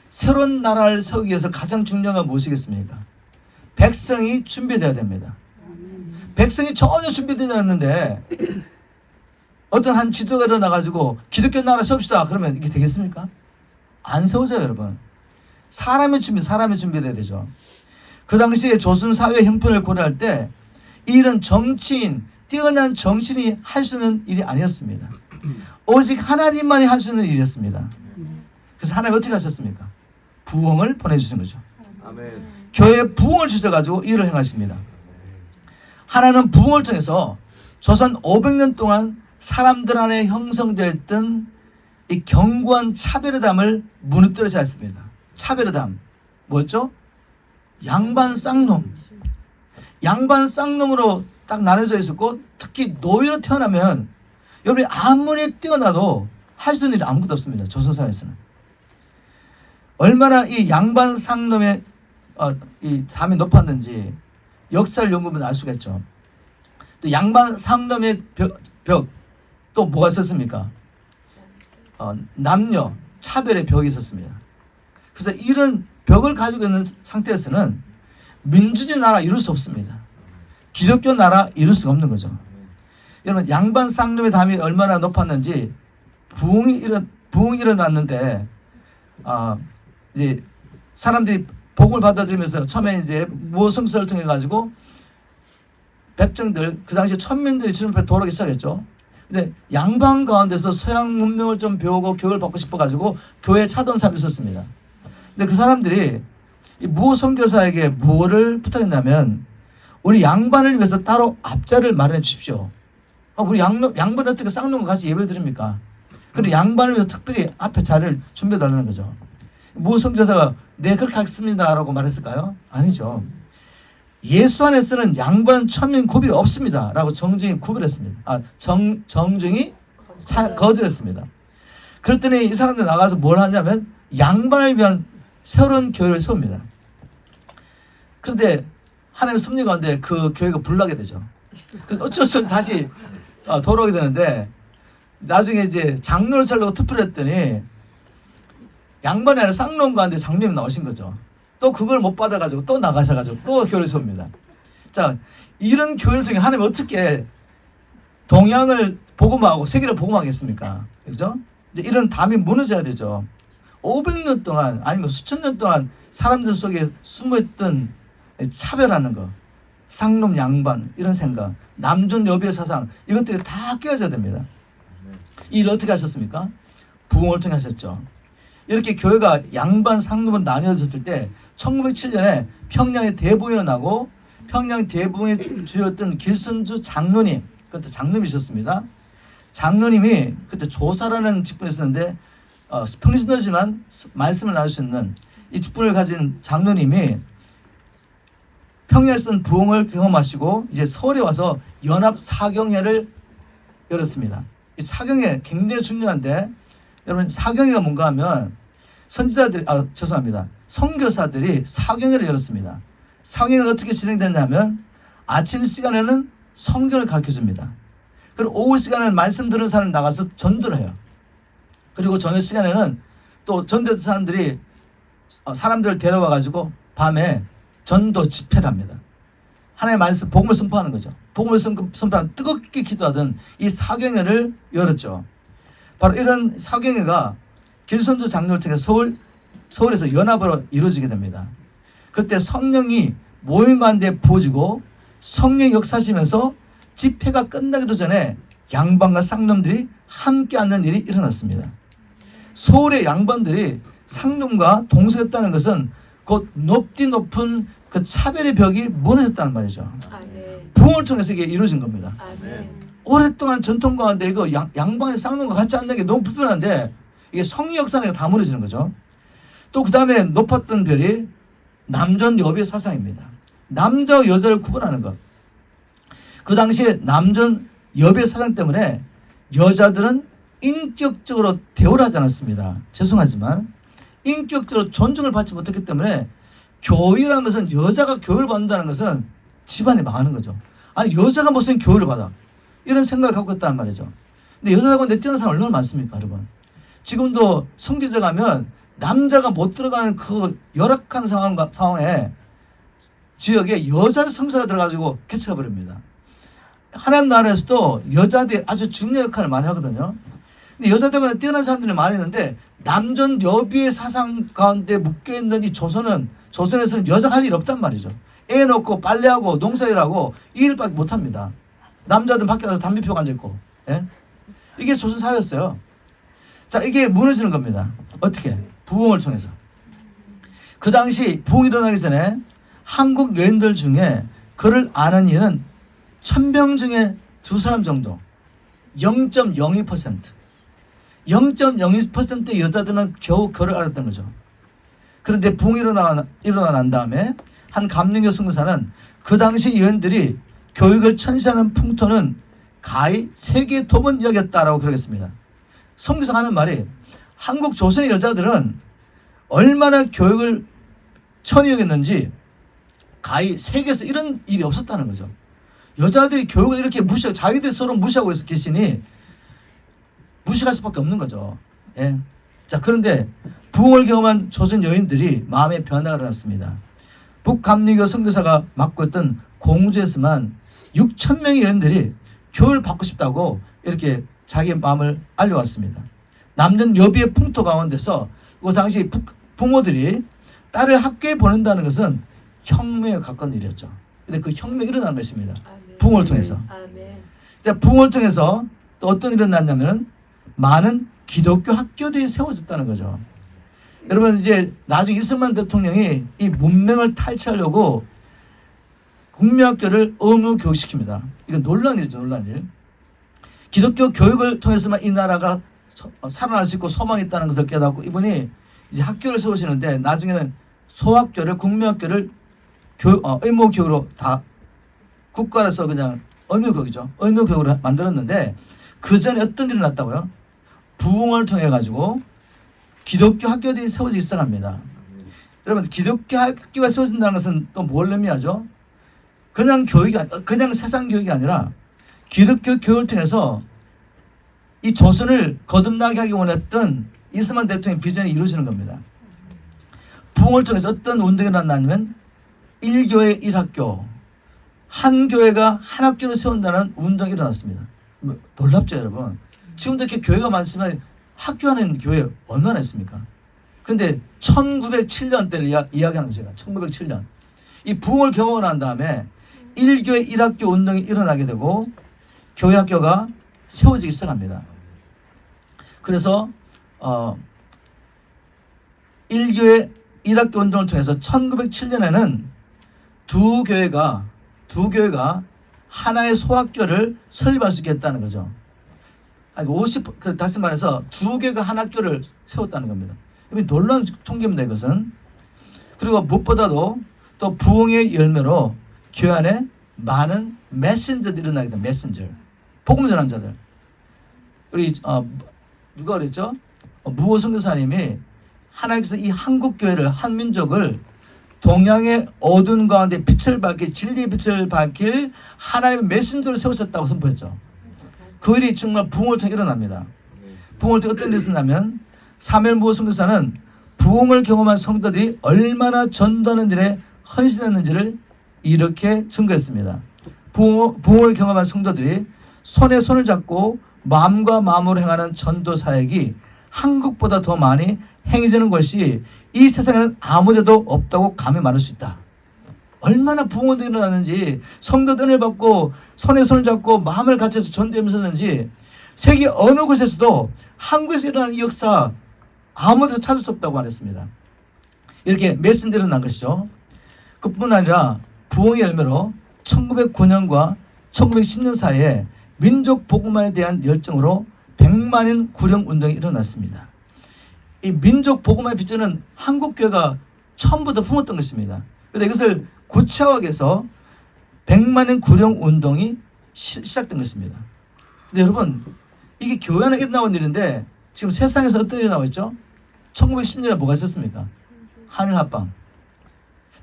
새로운 나라를 세우기 위해서 가장 중요한 건 무엇이겠습니까? 백성이 준비되어야 됩니다. 백성이 전혀 준비되지 않았는데 어떤 한 지도가 일어나가지고 기독교 나라 세웁시다 그러면 이게 되겠습니까? 안 세워져요, 여러분. 사람의 준비돼야 되죠. 그 당시에 조선 사회 형편을 고려할 때 이 일은 뛰어난 정치인이 할 수 있는 일이 아니었습니다. 오직 하나님만이 할 수 있는 일이었습니다. 그래서 하나님 어떻게 하셨습니까? 부흥을 보내주신 거죠. 아멘. 교회에 부흥을 주셔가지고 일을 행하십니다. 하나님은 부흥을 통해서 조선 500년 동안 사람들 안에 형성되었던 이 견고한 차별의 담을 무너뜨리지 않습니다. 차별의 담 뭐였죠? 양반 쌍놈. 양반 쌍놈으로 딱 나눠져 있었고, 특히 노예로 태어나면 여러분이 아무리 뛰어나도 할 수 있는 일이 아무것도 없습니다. 조선사회에서는. 얼마나 이 양반 쌍놈의 이 담이 높았는지 역사를 연구하면 알 수가 있죠. 또 양반 쌍놈의 벽 또 뭐가 있었습니까? 남녀 차별의 벽이 있었습니다. 그래서 이런 벽을 가지고 있는 상태에서는 민주주의 나라 이룰 수 없습니다. 기독교 나라 이룰 수가 없는 거죠. 여러분, 양반 쌍놈의 담이 얼마나 높았는지 부흥이 일어났는데 이제 사람들이 복을 받아들이면서 처음에 이제 모성서를 통해 가지고 백정들, 그 당시 천민들이 주님 앞에 돌아오기 시작했죠. 근데 양반 가운데서 서양 문명을 좀 배우고 교육을 받고 싶어가지고 교회에 찾아온 사람이 있었습니다. 근데 그 사람들이 이 무호 선교사에게 뭐를 부탁했냐면, 우리 양반을 위해서 따로 앞자를 마련해 주십시오. 우리 양반이 어떻게 쌍놈 같이 예배를 드립니까? 그리고 양반을 위해서 특별히 앞에 자리를 준비해 달라는 거죠. 무호 선교사가 네 그렇게 하겠습니다 라고 말했을까요? 아니죠. 예수 안에서는 양반 천민 구별이 없습니다 라고 정중히 구별했습니다. 정중히 거절했습니다. 그랬더니 이 사람들 나가서 뭘 하냐면 양반을 위한 새로운 교회를 세웁니다. 그런데 하나님의 섭리 가운데 그 교회가 불나게 되죠. 어쩔 수 없이 다시 돌아오게 되는데, 나중에 이제 장로를 살려고 투표를 했더니 양반이 아니라 쌍놈 가운데 장로님 나오신 거죠. 또 그걸 못 받아가지고 또 나가셔가지고 또 교회를 세웁니다. 자, 이런 교회를 통해 하나님 어떻게 동양을 복음하고 세계를 복음하겠습니까? 그죠? 이제 이런 담이 무너져야 되죠. 500년 동안 아니면 수천 년 동안 사람들 속에 숨어있던 차별하는 거, 쌍놈 양반 이런 생각, 남존 여비의 사상, 이것들이 다 깨어져야 됩니다. 이 일 어떻게 하셨습니까? 부흥을 통해 하셨죠. 이렇게 교회가 양반 상놈으로 나뉘어졌을 때 1907년에 평양에 대부흥이 일어나고, 평양 대부흥의 주였던 길선주 장로님, 그때 장로님이셨습니다. 장로님이 그때 조사라는 직분에 있었는데 평신도지만 말씀을 나눌 수 있는 이 직분을 가진 장로님이 평양에서 부흥을 경험하시고 이제 서울에 와서 연합 사경회를 열었습니다. 이 사경회 굉장히 중요한데, 여러분 사경회가 뭔가 하면 선교사들이 사경회를 열었습니다. 사경회는 어떻게 진행됐냐면 아침 시간에는 성경을 가르쳐줍니다. 그리고 오후 시간에는 말씀 들은 사람 나가서 전도를 해요. 그리고 저녁 시간에는 또 전도된 사람들이 사람들을 데려와 가지고 밤에 전도 집회를 합니다. 하나님의 말씀, 복음을 선포하는 거죠. 복음을 선포하는, 뜨겁게 기도하던 이 사경회를 열었죠. 바로 이런 사경회가 길선주 장로를 통해 서울에서 연합으로 이루어지게 됩니다. 그때 성령이 모임 가운데 부어지고 성령이 역사하시면서 집회가 끝나기도 전에 양반과 쌍놈들이 함께 앉는 일이 일어났습니다. 서울의 양반들이 쌍놈과 동석했다는 것은 곧 높은 그 차별의 벽이 무너졌다는 말이죠. 아멘. 부흥을 통해서 이게 이루어진 겁니다. 아멘. 오랫동안 전통 가운데 이거 양반의 쌍놈과 같이 앉는 게 너무 불편한데, 이게 성리 역사가 다 무너지는 거죠. 또 그 다음에 높았던 별이 남존 여비의 사상입니다. 남자와 여자를 구분하는 것. 그 당시에 남존 여비의 사상 때문에 여자들은 인격적으로 대우를 하지 않았습니다. 죄송하지만 인격적으로 존중을 받지 못했기 때문에 교육이라는 것은, 여자가 교육을 받는다는 것은 집안이 망하는 거죠. 아니 여자가 무슨 교육을 받아, 이런 생각을 갖고 있다는 말이죠. 근데 여자하고 뛰어난 사람 얼마나 많습니까, 여러분? 지금도 성교제 가면 남자가 못 들어가는 그 열악한 상황에 지역에 여자 성사가 들어가지고 개척해 버립니다. 하나님 나라에서도 여자들이 아주 중요한 역할을 많이 하거든요. 근데 여자들과 뛰어난 사람들이 많이 있는데, 남존 여비의 사상 가운데 묶여있는 이 조선에서는 여자가 할 일 없단 말이죠. 애 놓고 빨래하고 농사일하고 이 일밖에 못합니다. 남자들은 밖에 나가서 담배 피우고 앉아있고. 예? 이게 조선 사회였어요. 자, 이게 무너지는 겁니다. 어떻게? 부흥을 통해서. 그 당시 부흥이 일어나기 전에 한국 여인들 중에 그를 아는 이는 1000명 중에 2사람 정도, 0.02%. 0.02%의 여자들은 겨우 그를 알았던 거죠. 그런데 부흥이 일어나 난 다음에 한 감리교 선교사는 그 당시 여인들이 교육을 천시하는 풍토는 가히 세계의 도문 여겼다라고 그러겠습니다. 선교사가 하는 말이, 한국 조선의 여자들은 얼마나 교육을 천히 여겼는지 가히 세계에서 이런 일이 없었다는 거죠. 여자들이 교육을 이렇게 자기들 서로 무시하고 계시니 무시할 수밖에 없는 거죠. 예. 자, 그런데 부흥을 경험한 조선 여인들이 마음의 변화가 일어났습니다. 북감리교 선교사가 맡고 있던 공주에서만 6,000명의 여인들이 교육을 받고 싶다고 이렇게 자기의 마음을 알려왔습니다. 남전 여비의 풍토 가운데서 그 당시 부모들이 딸을 학교에 보낸다는 것은 혁명에 가까운 일이었죠. 근데 그 혁명이 일어난 것입니다. 아멘. 부흥을 통해서. 아멘. 자, 부흥을 통해서 또 어떤 일이 일어났냐면은 많은 기독교 학교들이 세워졌다는 거죠. 여러분, 이제 나중에 이승만 대통령이 이 문맹을 탈취하려고 국민학교를 의무 교육시킵니다. 이건 놀라운 일이죠, 놀라운 일. 기독교 교육을 통해서만 이 나라가 살아날 수 있고 소망이 있다는 것을 깨닫고 이분이 이제 학교를 세우시는데 나중에는 소학교를, 국민학교를 의무 교육으로 다 국가에서 그냥 의무 교육이죠. 의무 교육으로 만들었는데 그 전에 어떤 일이 났다고요? 부흥을 통해 가지고 기독교 학교들이 세워지기 시작합니다. 여러분, 기독교 학교가 세워진다는 것은 또 뭘 의미하죠? 그냥 그냥 세상 교육이 아니라 기독교 교육을 통해서 이 조선을 거듭나게 하기 원했던 이승만 대통령의 비전이 이루어지는 겁니다. 부흥을 통해서 어떤 운동이 일어났냐면 1교회 1학교, 한 교회가 한 학교를 세운다는 운동이 일어났습니다. 놀랍죠, 여러분? 지금도 이렇게 교회가 많지만 학교하는 교회 얼마나 있습니까? 근데 1907년대를 이야기하는 거죠. 1907년. 이 부흥을 경험을 한 다음에 1교회 1학교 운동이 일어나게 되고 교회 학교가 세워지기 시작합니다. 그래서 1교회 1학교 운동을 통해서 1907년에는 두 교회가 하나의 소학교를 설립할 수 있겠다는 거죠. 아니, 다시 말해서 두 교회가 한 학교를 세웠다는 겁니다. 놀라운 통계입니다, 이것은. 그리고 무엇보다도 또 부흥의 열매로 교회 안에 많은 메신저들이 일어나게 됩니다. 메신저. 복음 전하는 자들. 우리 누가 그랬죠? 무호 선교사님이 하나님께서 이 한국 교회를, 한민족을 동양의 어두운 가운데 빛을 밝힐, 진리의 빛을 밝힐 하나님의 메신저를 세우셨다고 선포했죠. 그 일이 정말 부흥을 통해 일어납니다. 부흥을 통해 어떤 일이 있었냐면 사무엘 무호 선교사는 부흥을 경험한 성도들이 얼마나 전도하는 일에 헌신했는지를 이렇게 증거했습니다. 부흥을 경험한 성도들이 손에 손을 잡고 마음과 마음으로 행하는 전도 사역이 한국보다 더 많이 행해지는 것이 이 세상에는 아무데도 없다고 감히 말할 수 있다. 얼마나 부흥이 일어나는지, 성도들 은혜를 받고 손에 손을 잡고 마음을 같이해서 전도하면서든지 세계 어느 곳에서도 한국에서 일어나는 이 역사 아무데도 찾을 수 없다고 말했습니다. 이렇게 메신저가 일어난 것이죠. 그뿐 아니라 부흥의 열매로 1909년과 1910년 사이에 민족 복음화에 대한 열정으로 100만인 구령 운동이 일어났습니다. 이 민족 복음화의 비전은 한국교회가 처음부터 품었던 것입니다. 그런데 이것을 구체화하기 위해서 100만인 구령 운동이 시작된 것입니다. 근데 여러분, 이게 교회 안에 일어나온 일인데 지금 세상에서 어떤 일이 나와 있죠? 1910년에 뭐가 있었습니까? 한일합방.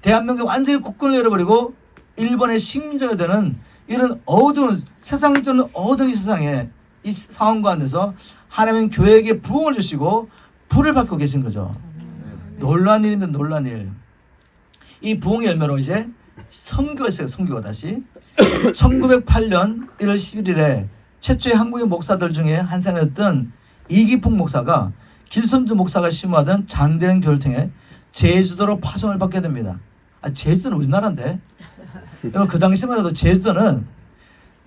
대한민국이 완전히 국권을 잃어버리고 일본의 식민지가 되는 이런 어두운, 세상적인 어두운 이 세상에 이 상황 가운데서 하나님은 교회에게 부흥을 주시고 불을 밝고 계신 거죠. 놀라운 일입니다. 놀라운 일. 이 부흥의 열매로 이제 선교가 있어요. 선교가 다시 1908년 1월 11일에 최초의 한국의 목사들 중에 한 사람이었던 이기풍 목사가 길선주 목사가 심호하던 장대현 교회를 통해 제주도로 파송을 받게 됩니다. 제주도는 우리나라인데 여러분, 그 당시만 해도 제주도는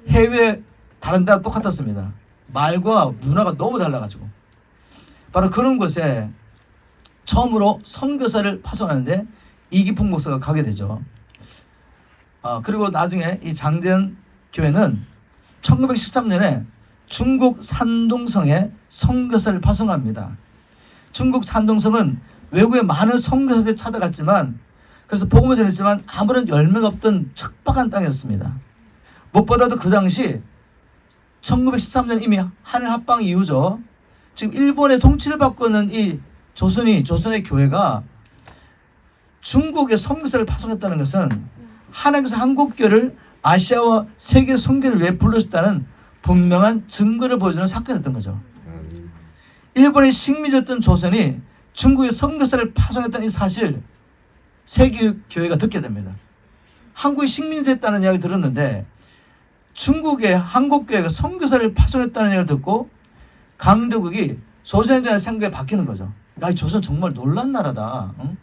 해외 다른 데와 똑같았습니다. 말과 문화가 너무 달라가지고 바로 그런 곳에 처음으로 선교사를 파송하는데 이기풍 목사가 가게 되죠. 그리고 나중에 이 장대현 교회는 1913년에 중국 산동성에 선교사를 파송합니다. 중국 산동성은 외국에 많은 선교사들이 찾아갔지만 그래서 복음을 전했지만 아무런 열매가 없던 척박한 땅이었습니다. 무엇보다도 그 당시 1913년 이미 한일 합방 이후죠. 지금 일본의 통치를 받고 있는 이 조선의 교회가 중국에 선교사를 파송했다는 것은 하나님께서 한국교를 아시아와 세계 선교를 위해 불러줬다는 분명한 증거를 보여주는 사건이었던 거죠. 일본의 식민지였던 조선이 중국에 선교사를 파송했다는 이 사실 세계 교회가 듣게 됩니다. 한국이 식민이 됐다는 이야기 들었는데 중국의 한국교회가 선교사를 파송했다는 이야기를 듣고 강대국이 조선에 대한 생각이 바뀌는 거죠. 야, 이 조선 정말 놀란 나라다. 응?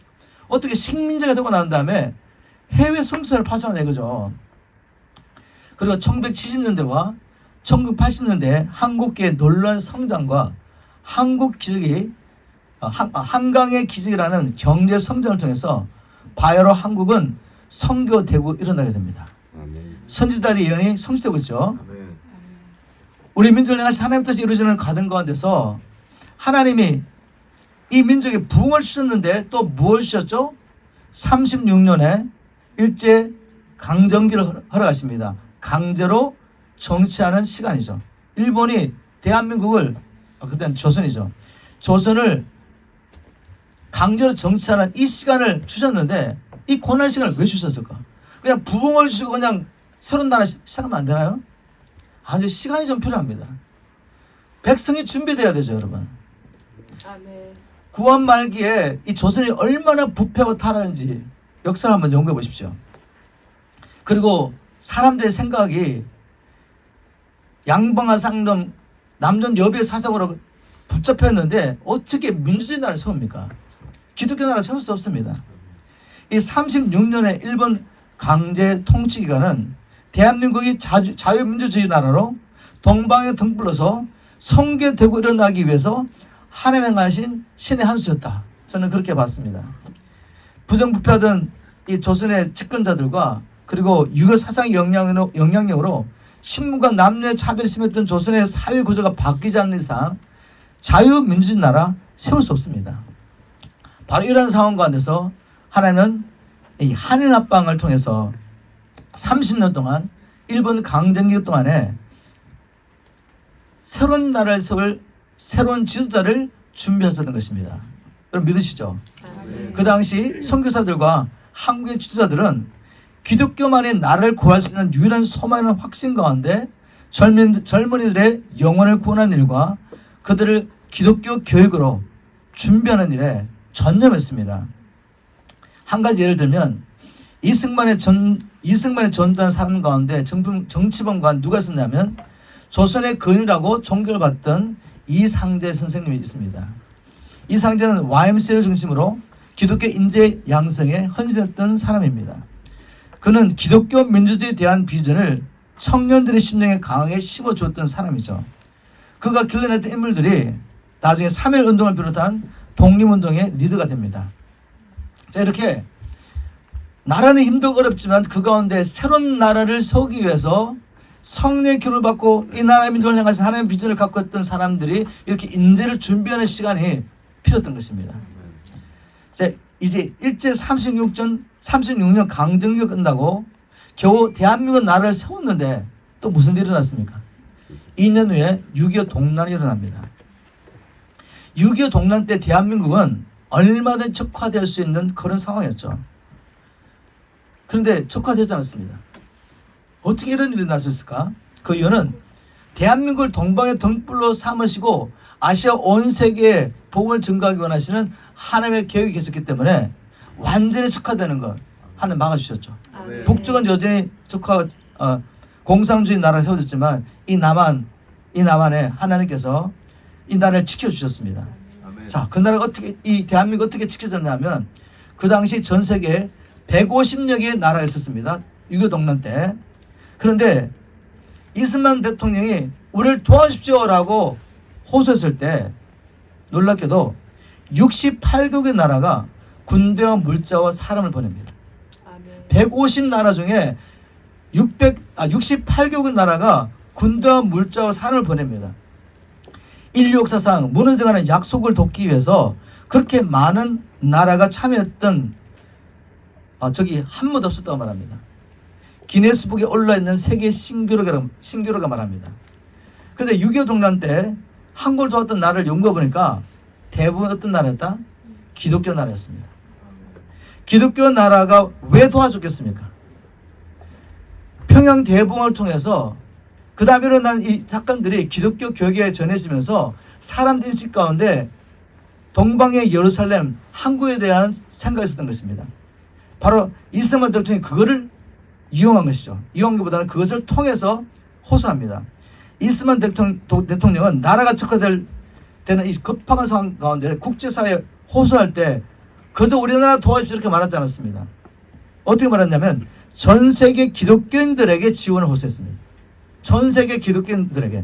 어떻게 식민지가 되고 난 다음에 해외 선교사를 파송하냐 이거죠. 그리고 1970년대와 1980년대 한국계의 놀라운 성장과 한국 기적이 한강의 기적이라는 경제 성장을 통해서 바야흐로 한국은 선교되고 일어나게 됩니다. 선지자들의 예언이 성취되고 있죠. 우리 민족을 향해서 하나님 뜻이 이루어지는 과정 가운데서 하나님이 이 민족에 부흥을 주셨는데 또 무엇을 주셨죠? 36년에 일제 강점기를 허락하십니다. 강제로 정치하는 시간이죠. 일본이 대한민국을 그때는 조선이죠. 조선을 강제로 정치하는 이 시간을 주셨는데 이 고난 시간을 왜 주셨을까? 그냥 부흥을 주시고 그냥 새로운 나라 시작하면 안 되나요? 아주 시간이 좀 필요합니다. 백성이 준비돼야 되죠, 여러분. 아멘. 구원 말기에 이 조선이 얼마나 부패하고 타락한지 역사를 한번 연구해 보십시오. 그리고 사람들의 생각이 양방아 상점 남전 여비의 사상으로 붙잡혔는데 어떻게 민주주의 나라를 세웁니까? 기독교 나라를 세울 수 없습니다. 이 36년의 일본 강제 통치 기간은 대한민국이 자유민주주의 나라로 동방에 등불러서 성계되고 일어나기 위해서 하나님 행하신 신의 한 수였다. 저는 그렇게 봤습니다. 부정부패하던 이 조선의 집권자들과 그리고 유교 사상의 영향력으로 신분과 남녀의 차별이 심했던 조선의 사회 구조가 바뀌지 않는 이상 자유민주주의 나라 세울 수 없습니다. 바로 이런 상황 가운데서 하나님은 이 한일 합방을 통해서 30년 동안 일본 강점기 동안에 새로운 나라를 세울 새로운 지도자를 준비하셨던 것입니다. 여러분 믿으시죠? 아멘. 그 당시 선교사들과 한국의 지도자들은 기독교만이 나라를 구할 수 있는 유일한 소망이라는 확신 가운데 젊은이들의 영혼을 구원하는 일과 그들을 기독교 교육으로 준비하는 일에 전념했습니다. 한 가지 예를 들면 이승만의 전도한 사람 가운데 정치범관 누가 있었냐면 조선의 근이라고 존경을 받던 이상재 선생님이 있습니다. 이상재는 YMCA를 중심으로 기독교 인재 양성에 헌신했던 사람입니다. 그는 기독교 민주주의에 대한 비전을 청년들의 심령에 강하게 심어주었던 사람이죠. 그가 길러냈던 인물들이 나중에 3.1 운동을 비롯한 독립운동의 리더가 됩니다. 자, 이렇게 나라는 힘들고 어렵지만 그 가운데 새로운 나라를 세우기 위해서 성령의 기름을 받고 이 나라의 민족을 향해서 하나님의 비전을 갖고 있던 사람들이 이렇게 인재를 준비하는 시간이 필요했던 것입니다. 자, 이제 일제 36년 강점기가 끝나고 겨우 대한민국 나라를 세웠는데 또 무슨 일이 일어났습니까? 2년 후에 6.25 동란이 일어납니다. 6.25 동란 때 대한민국은 얼마든지 적화될 수 있는 그런 상황이었죠. 그런데 적화되지 않았습니다. 어떻게 이런 일이 났을까? 그 이유는 대한민국을 동방의 등불로 삼으시고 아시아 온 세계에 복음을 증가하기 원하시는 하나님의 계획이 계셨기 때문에 완전히 적화되는 것 하나님 막아주셨죠. 아멘. 북쪽은 여전히 공산주의 나라가 세워졌지만 이 남한에 하나님께서 이 나라를 지켜주셨습니다. 자, 그 나라가 이 대한민국 어떻게 지켜졌냐면 그 당시 전 세계에 150여 개의 나라가 있었습니다. 6.25 동란 때. 그런데 이승만 대통령이 우리를 도와주십시오라고 호소했을 때 놀랍게도 68개국의 나라가 군대와 물자와 사람을 보냅니다. 아멘. 150나라 중에 68개국의 나라가 군대와 물자와 사람을 보냅니다. 인류 역사상 무너져 가는 약속을 돕기 위해서 그렇게 많은 나라가 참여했던 적이 한 번도 없었다고 말합니다. 기네스북에 올라있는 세계 신기록가 말합니다. 그런데 6.25 동란 때 한국을 도왔던 나라를 연구해 보니까 대부분 어떤 나라였다? 기독교 나라였습니다. 기독교 나라가 왜 도와줬겠습니까? 평양 대붕을 통해서 그 다음에 일어난 이 사건들이 기독교 교회에 전해지면서 사람들 인식 가운데 동방의 예루살렘, 한국에 대한 생각이 있었던 것입니다. 바로 이승만 대통령이 그거를 이용한 것이죠. 이용한 것보다는 그것을 통해서 호소합니다. 이승만 대통령은 나라가 적화되는 이 급박한 상황 가운데 국제사회에 호소할 때 그저 우리나라 도와주십시오 이렇게 말하지 않았습니다. 어떻게 말했냐면 전 세계 기독교인들에게 지원을 호소했습니다. 전 세계 기독교인들에게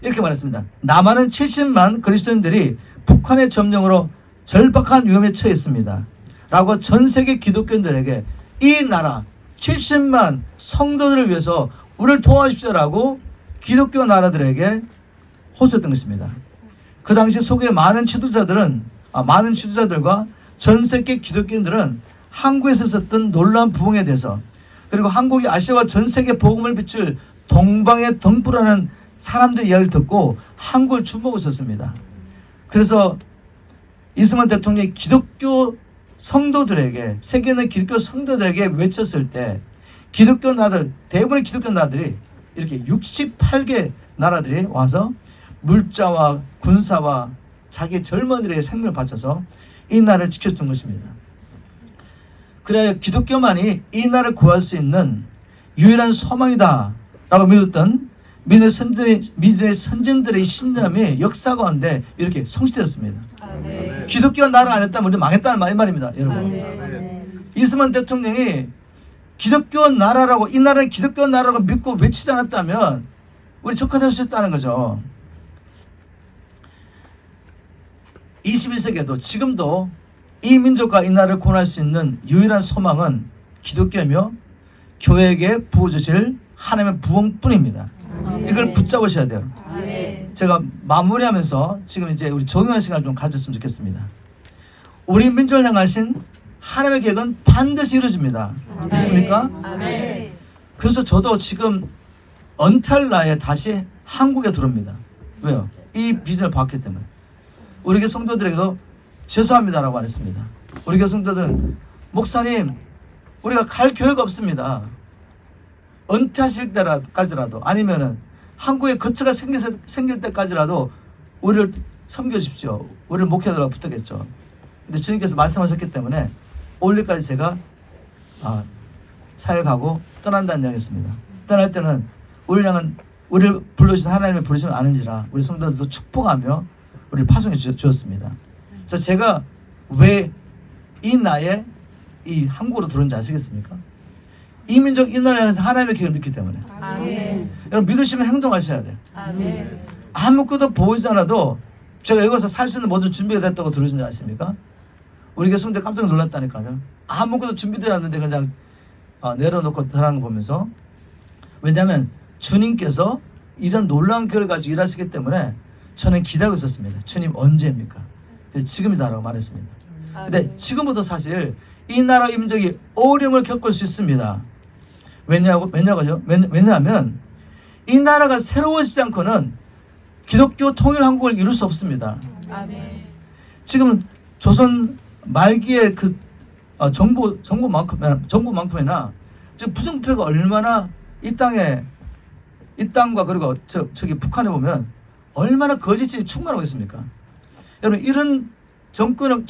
이렇게 말했습니다. 남한은 70만 그리스도인들이 북한의 점령으로 절박한 위험에 처했습니다. 라고 전 세계 기독교인들에게 이 나라 70만 성도들을 위해서 우리를 도와주십시오라고 기독교 나라들에게 호소했던 것입니다. 그 당시 속에 많은 지도자들과 전 세계 기독교인들은 한국에서 있었던 놀라운 부흥에 대해서, 그리고 한국이 아시아와 전 세계 복음을 비출 동방의 등불하는 사람들의 이야기를 듣고 한국을 주목했었습니다. 그래서 이승만 대통령이 기독교 성도들에게, 세계 있는 기독교 성도들에게 외쳤을 때 기독교 나라들, 대부분의 기독교 나라들이 이렇게 68개 나라들이 와서 물자와 군사와 자기 젊은이들의 생명을 바쳐서 이 나라를 지켜준 것입니다. 그래야 기독교만이 이 나라를 구할 수 있는 유일한 소망이다 라고 믿었던 믿음의 선진들의 신념이 역사 가운데 이렇게 성취되었습니다. 아멘. 기독교가 나라 안 했다면 우리 망했다는 말입니다, 여러분. 아멘. 이승만 대통령이 기독교 나라라고, 이 나라는 기독교 나라라고 믿고 외치지 않았다면 우리 적화될 수 있다는 거죠. 21세기에도 지금도 이 민족과 이 나라를 구원할 수 있는 유일한 소망은 기독교이며 교회에게 부어주실 하나님의 부흥뿐입니다. 이걸 붙잡으셔야 돼요. 아멘. 제가 마무리하면서 지금 이제 우리 적용하는 시간을 좀 가졌으면 좋겠습니다. 우리 민족을 향하신 하나님의 계획은 반드시 이루어집니다. 믿습니까? 아멘. 그래서 저도 지금 은퇴할 나이에 다시 한국에 들어옵니다. 왜요? 이 비전을 봤기 때문에. 우리 교회 성도들에게도 죄송합니다라고 말했습니다. 우리 교회 성도들은 목사님, 우리가 갈 교회가 없습니다. 은퇴하실 때까지라도, 아니면은 한국에 거처가 생길 때까지라도 우리를 섬겨주십시오. 우리를 목회하라고 부탁했죠. 근데 주님께서 말씀하셨기 때문에 올해까지 제가 사역하고 떠난다는 이야기했습니다. 떠날 때는 우리를 불러주신 하나님의 부르심을 아는지라 우리 성도들도 축복하며 우리를 파송해 주었습니다. 그래서 제가 왜 이 나이에 이 한국으로 들어온지 아시겠습니까? 이 민족, 이 나라에서 하나님의 계획을 믿기 때문에. 아멘. 여러분 믿으시면 행동하셔야 돼요. 아멘. 아무것도 보이지 않아도 제가 여기서 살 수 있는 모든 준비가 됐다고 들으신 줄 아십니까? 우리 교회 성도들 깜짝 놀랐다니까요. 아무것도 준비되어 않는데 그냥 내려놓고 들어가는 거 보면서. 왜냐하면 주님께서 이런 놀라운 교회를 가지고 일하시기 때문에 저는 기다리고 있었습니다. 주님 언제입니까? 지금이다라고 말했습니다. 근데 지금부터 사실 이 나라 이 민족이 어려움을 겪을 수 있습니다. 왜냐하면 이 나라가 새로워지지 않고는 기독교 통일 한국을 이룰 수 없습니다. 아멘. 지금 조선 말기의 그 정부만큼이나 지금 부정표가 얼마나 이 땅과 그리고 저기 북한에 보면 얼마나 거짓이 충만하고 있습니까? 여러분 이런 정권이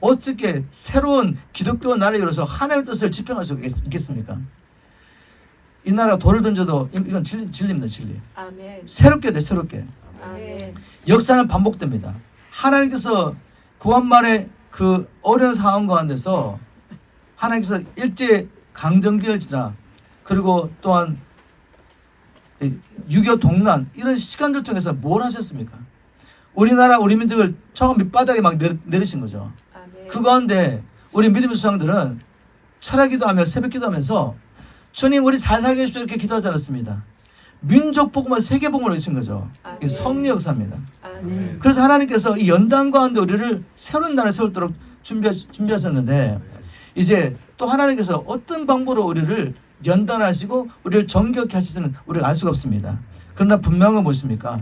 어떻게 새로운 기독교 나라를 이뤄서 하나님의 뜻을 집행할 수 있겠습니까? 이 나라가 돌을 던져도 이건 진리입니다, 진리. 아멘. 새롭게 돼, 새롭게. 아멘. 역사는 반복됩니다. 하나님께서 구원말의 그 어려운 상황 가운데서 하나님께서 일제 강점기일지라 그리고 또한 6.25 동란 이런 시간들 통해서 뭘 하셨습니까? 우리나라 우리 민족을 처음 밑바닥에 막 내리신 거죠. 아멘. 그 가운데 우리 믿음의 수상들은 철학기도하며 새벽기도하면서 주님 우리 잘 살게 해주십시오 이렇게 기도하지 않았습니다. 민족 복음과 세계 복음을 외친 거죠. 이게 성리 역사입니다. 아멘. 그래서 하나님께서 이 연단 가운데 우리를 새로운 나라를 세우도록 준비하셨는데 이제 또 하나님께서 어떤 방법으로 우리를 연단하시고 우리를 정결케 하시지는 우리가 알 수가 없습니다. 그러나 분명한 건 무엇입니까?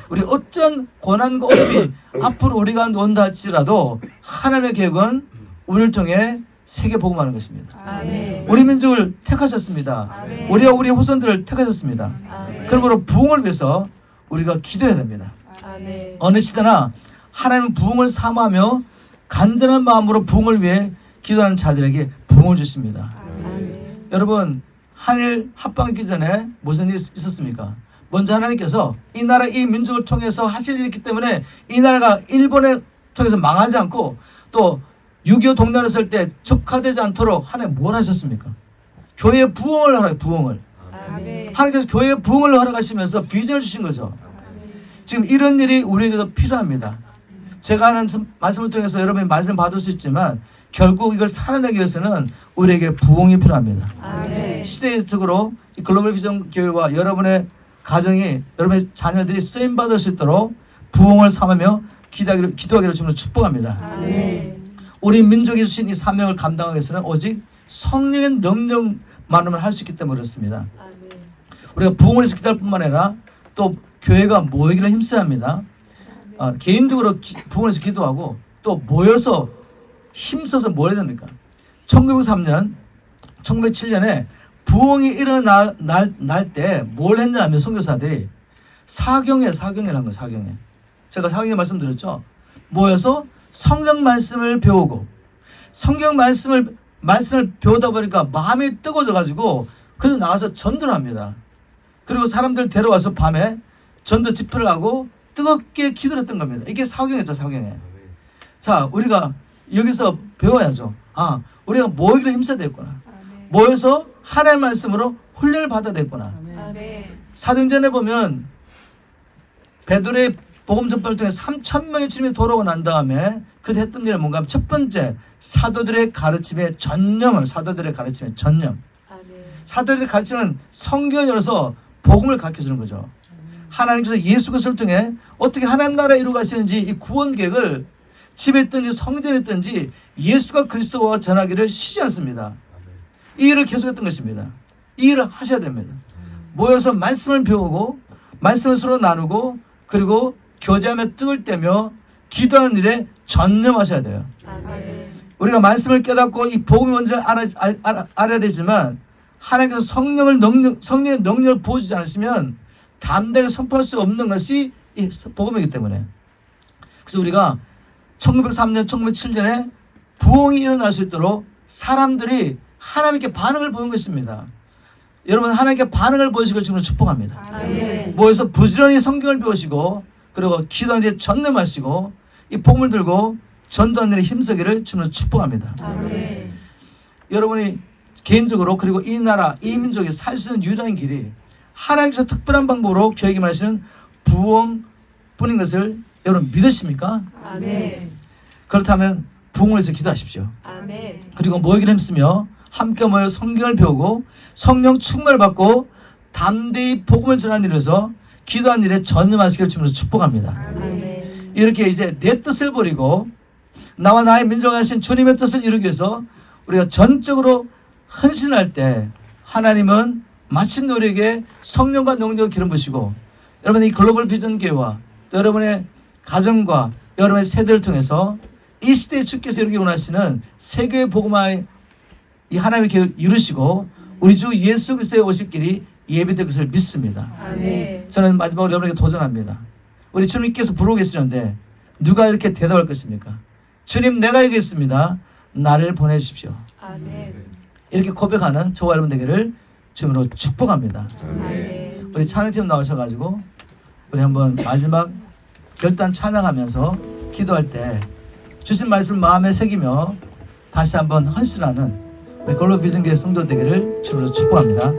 우리 어떤 고난과 어려움이 앞으로 우리 가운데 온다 할지라도 하나님의 계획은 우리를 통해 세계 복음하는 것입니다. 아멘. 우리 민족을 택하셨습니다. 아멘. 우리와 우리의 후손들을 택하셨습니다. 아멘. 그러므로 부흥을 위해서 우리가 기도해야 됩니다. 아멘. 어느 시대나 하나님은 부흥을 사모하며 간절한 마음으로 부흥을 위해 기도하는 자들에게 부흥을 주십니다. 아멘. 여러분 한일 합방했기 전에 무슨 일이 있었습니까? 먼저 하나님께서 이 나라 이 민족을 통해서 하실 일이 있기 때문에 이 나라가 일본을 통해서 망하지 않고 또 6.25 동란을 쓸 때 적화되지 않도록 하나님 뭘 하셨습니까? 교회의 부흥을 하라, 부흥을. 아멘. 하나님께서 교회의 부흥을 허락하시면서 비전을 주신 거죠. 지금 이런 일이 우리에게도 필요합니다. 제가 하는 말씀을 통해서 여러분이 말씀 받을 수 있지만 결국 이걸 살아내기 위해서는 우리에게 부흥이 필요합니다. 아멘. 시대적으로 이 글로벌 비전 교회와 여러분의 가정이, 여러분의 자녀들이 쓰임 받을 수 있도록 부흥을 삼으며 기도하기를 주님으로 축복합니다. 아멘. 우리 민족이 주신 이 사명을 감당하기 위해서는 오직 성령의 능력만으로만 할 수 있기 때문에 그렇습니다. 아멘. 우리가 부흥을 위해서 기도할 뿐만 아니라 또 교회가 모이기를 힘써야 합니다. 개인적으로 부흥을 위해서 기도하고 또 모여서 힘써서 뭘 해야 됩니까? 1903년, 1907년에 부흥이 일어날 때 뭘 했냐 하면 선교사들이 사경회라는 거예요. 사경회. 제가 사경회 말씀드렸죠. 모여서 성경 말씀을 배우고 성경 말씀을 배우다 보니까 마음이 뜨거워져 가지고 그래서 나와서 전도를 합니다. 그리고 사람들 데려와서 밤에 전도 집회를 하고 뜨겁게 기도를 했던 겁니다. 이게 사경회죠. 사경회. 자, 우리가 여기서 배워야죠. 우리가 모이기를 힘써야 되겠구나. 모여서 하나님의 말씀으로 훈련을 받아야 되겠구나. 아멘. 사도행전에 보면 베드로의 복음 전파를 통해 3,000명의 주님이 돌아오고 난 다음에 그때 했던 일은 뭔가 하면 첫 번째, 사도들의 가르침에 전념. 사도들의 가르침은 성경을 열어서 복음을 가르쳐주는 거죠. 하나님께서 예수 그리스도를 통해 어떻게 하나님 나라 이루가시는지 이 구원 계획을 집에 있든지 성전에 있든지 예수가 그리스도와 전하기를 쉬지 않습니다. 이 일을 계속했던 것입니다. 이 일을 하셔야 됩니다. 모여서 말씀을 배우고 말씀을 서로 나누고 그리고 교제하며 뜻을 떼며 기도하는 일에 전념하셔야 돼요. 아멘. 우리가 말씀을 깨닫고 이 복음을 먼저 알아야 되지만 하나님께서 성령의 능력을 부어주지 않으시면 담대하게 선포할 수 없는 것이 이 복음이기 때문에. 그래서 우리가 1903년, 1907년에 부흥이 일어날 수 있도록 사람들이 하나님께 반응을 보인 것입니다. 여러분 하나님께 반응을 보이시길 주님으로 축복합니다. 아멘. 모여서 부지런히 성경을 배우시고 그리고 기도하는 데 전념하시고 이 복음을 들고 전도하는 일에 힘쓰기를 주님으로 축복합니다. 아멘. 여러분이 개인적으로 그리고 이 나라, 이 민족이 살 수 있는 유일한 길이 하나님께서 특별한 방법으로 저에게 말씀하시는 부흥뿐인 것을 여러분 믿으십니까? 아멘. 그렇다면 부흥을 위해서 기도하십시오. 아멘. 그리고 모이기를 힘쓰며 함께 모여 성경을 배우고 성령 충만을 받고 담대히 복음을 전하는 일에서 기도하는 일에 전념하시기를 주님으로 축복합니다. 아멘. 이렇게 이제 내 뜻을 버리고 나와 나의 민족 하신 주님의 뜻을 이루기 위해서 우리가 전적으로 헌신할 때 하나님은 마침내 우리에게 성령과 능력을 기름 부으시고 여러분 이 글로벌 비전 교회와 또 여러분의 가정과 여러분의 세대를 통해서 이 시대에 주께서 이루기 원하시는 세계의 복음화의 이 하나님의 계획을 이루시고 우리 주 예수 그리스도의 오실 길이 예비될 것을 믿습니다. 아멘. 저는 마지막으로 여러분에게 도전합니다. 우리 주님께서 부르고 계시는데 누가 이렇게 대답할 것입니까? 주님 내가 여기 있습니다. 나를 보내주십시오. 아멘. 이렇게 고백하는 저와 여러분 되기를 주님으로 축복합니다. 아멘. 우리 찬양팀 나오셔가지고 우리 한번 마지막 결단 찬양하면서 기도할 때 주신 말씀 마음에 새기며 다시 한번 헌신하는 우리 글로벌 비전교회 성도 되기를 주님으로 축복합니다.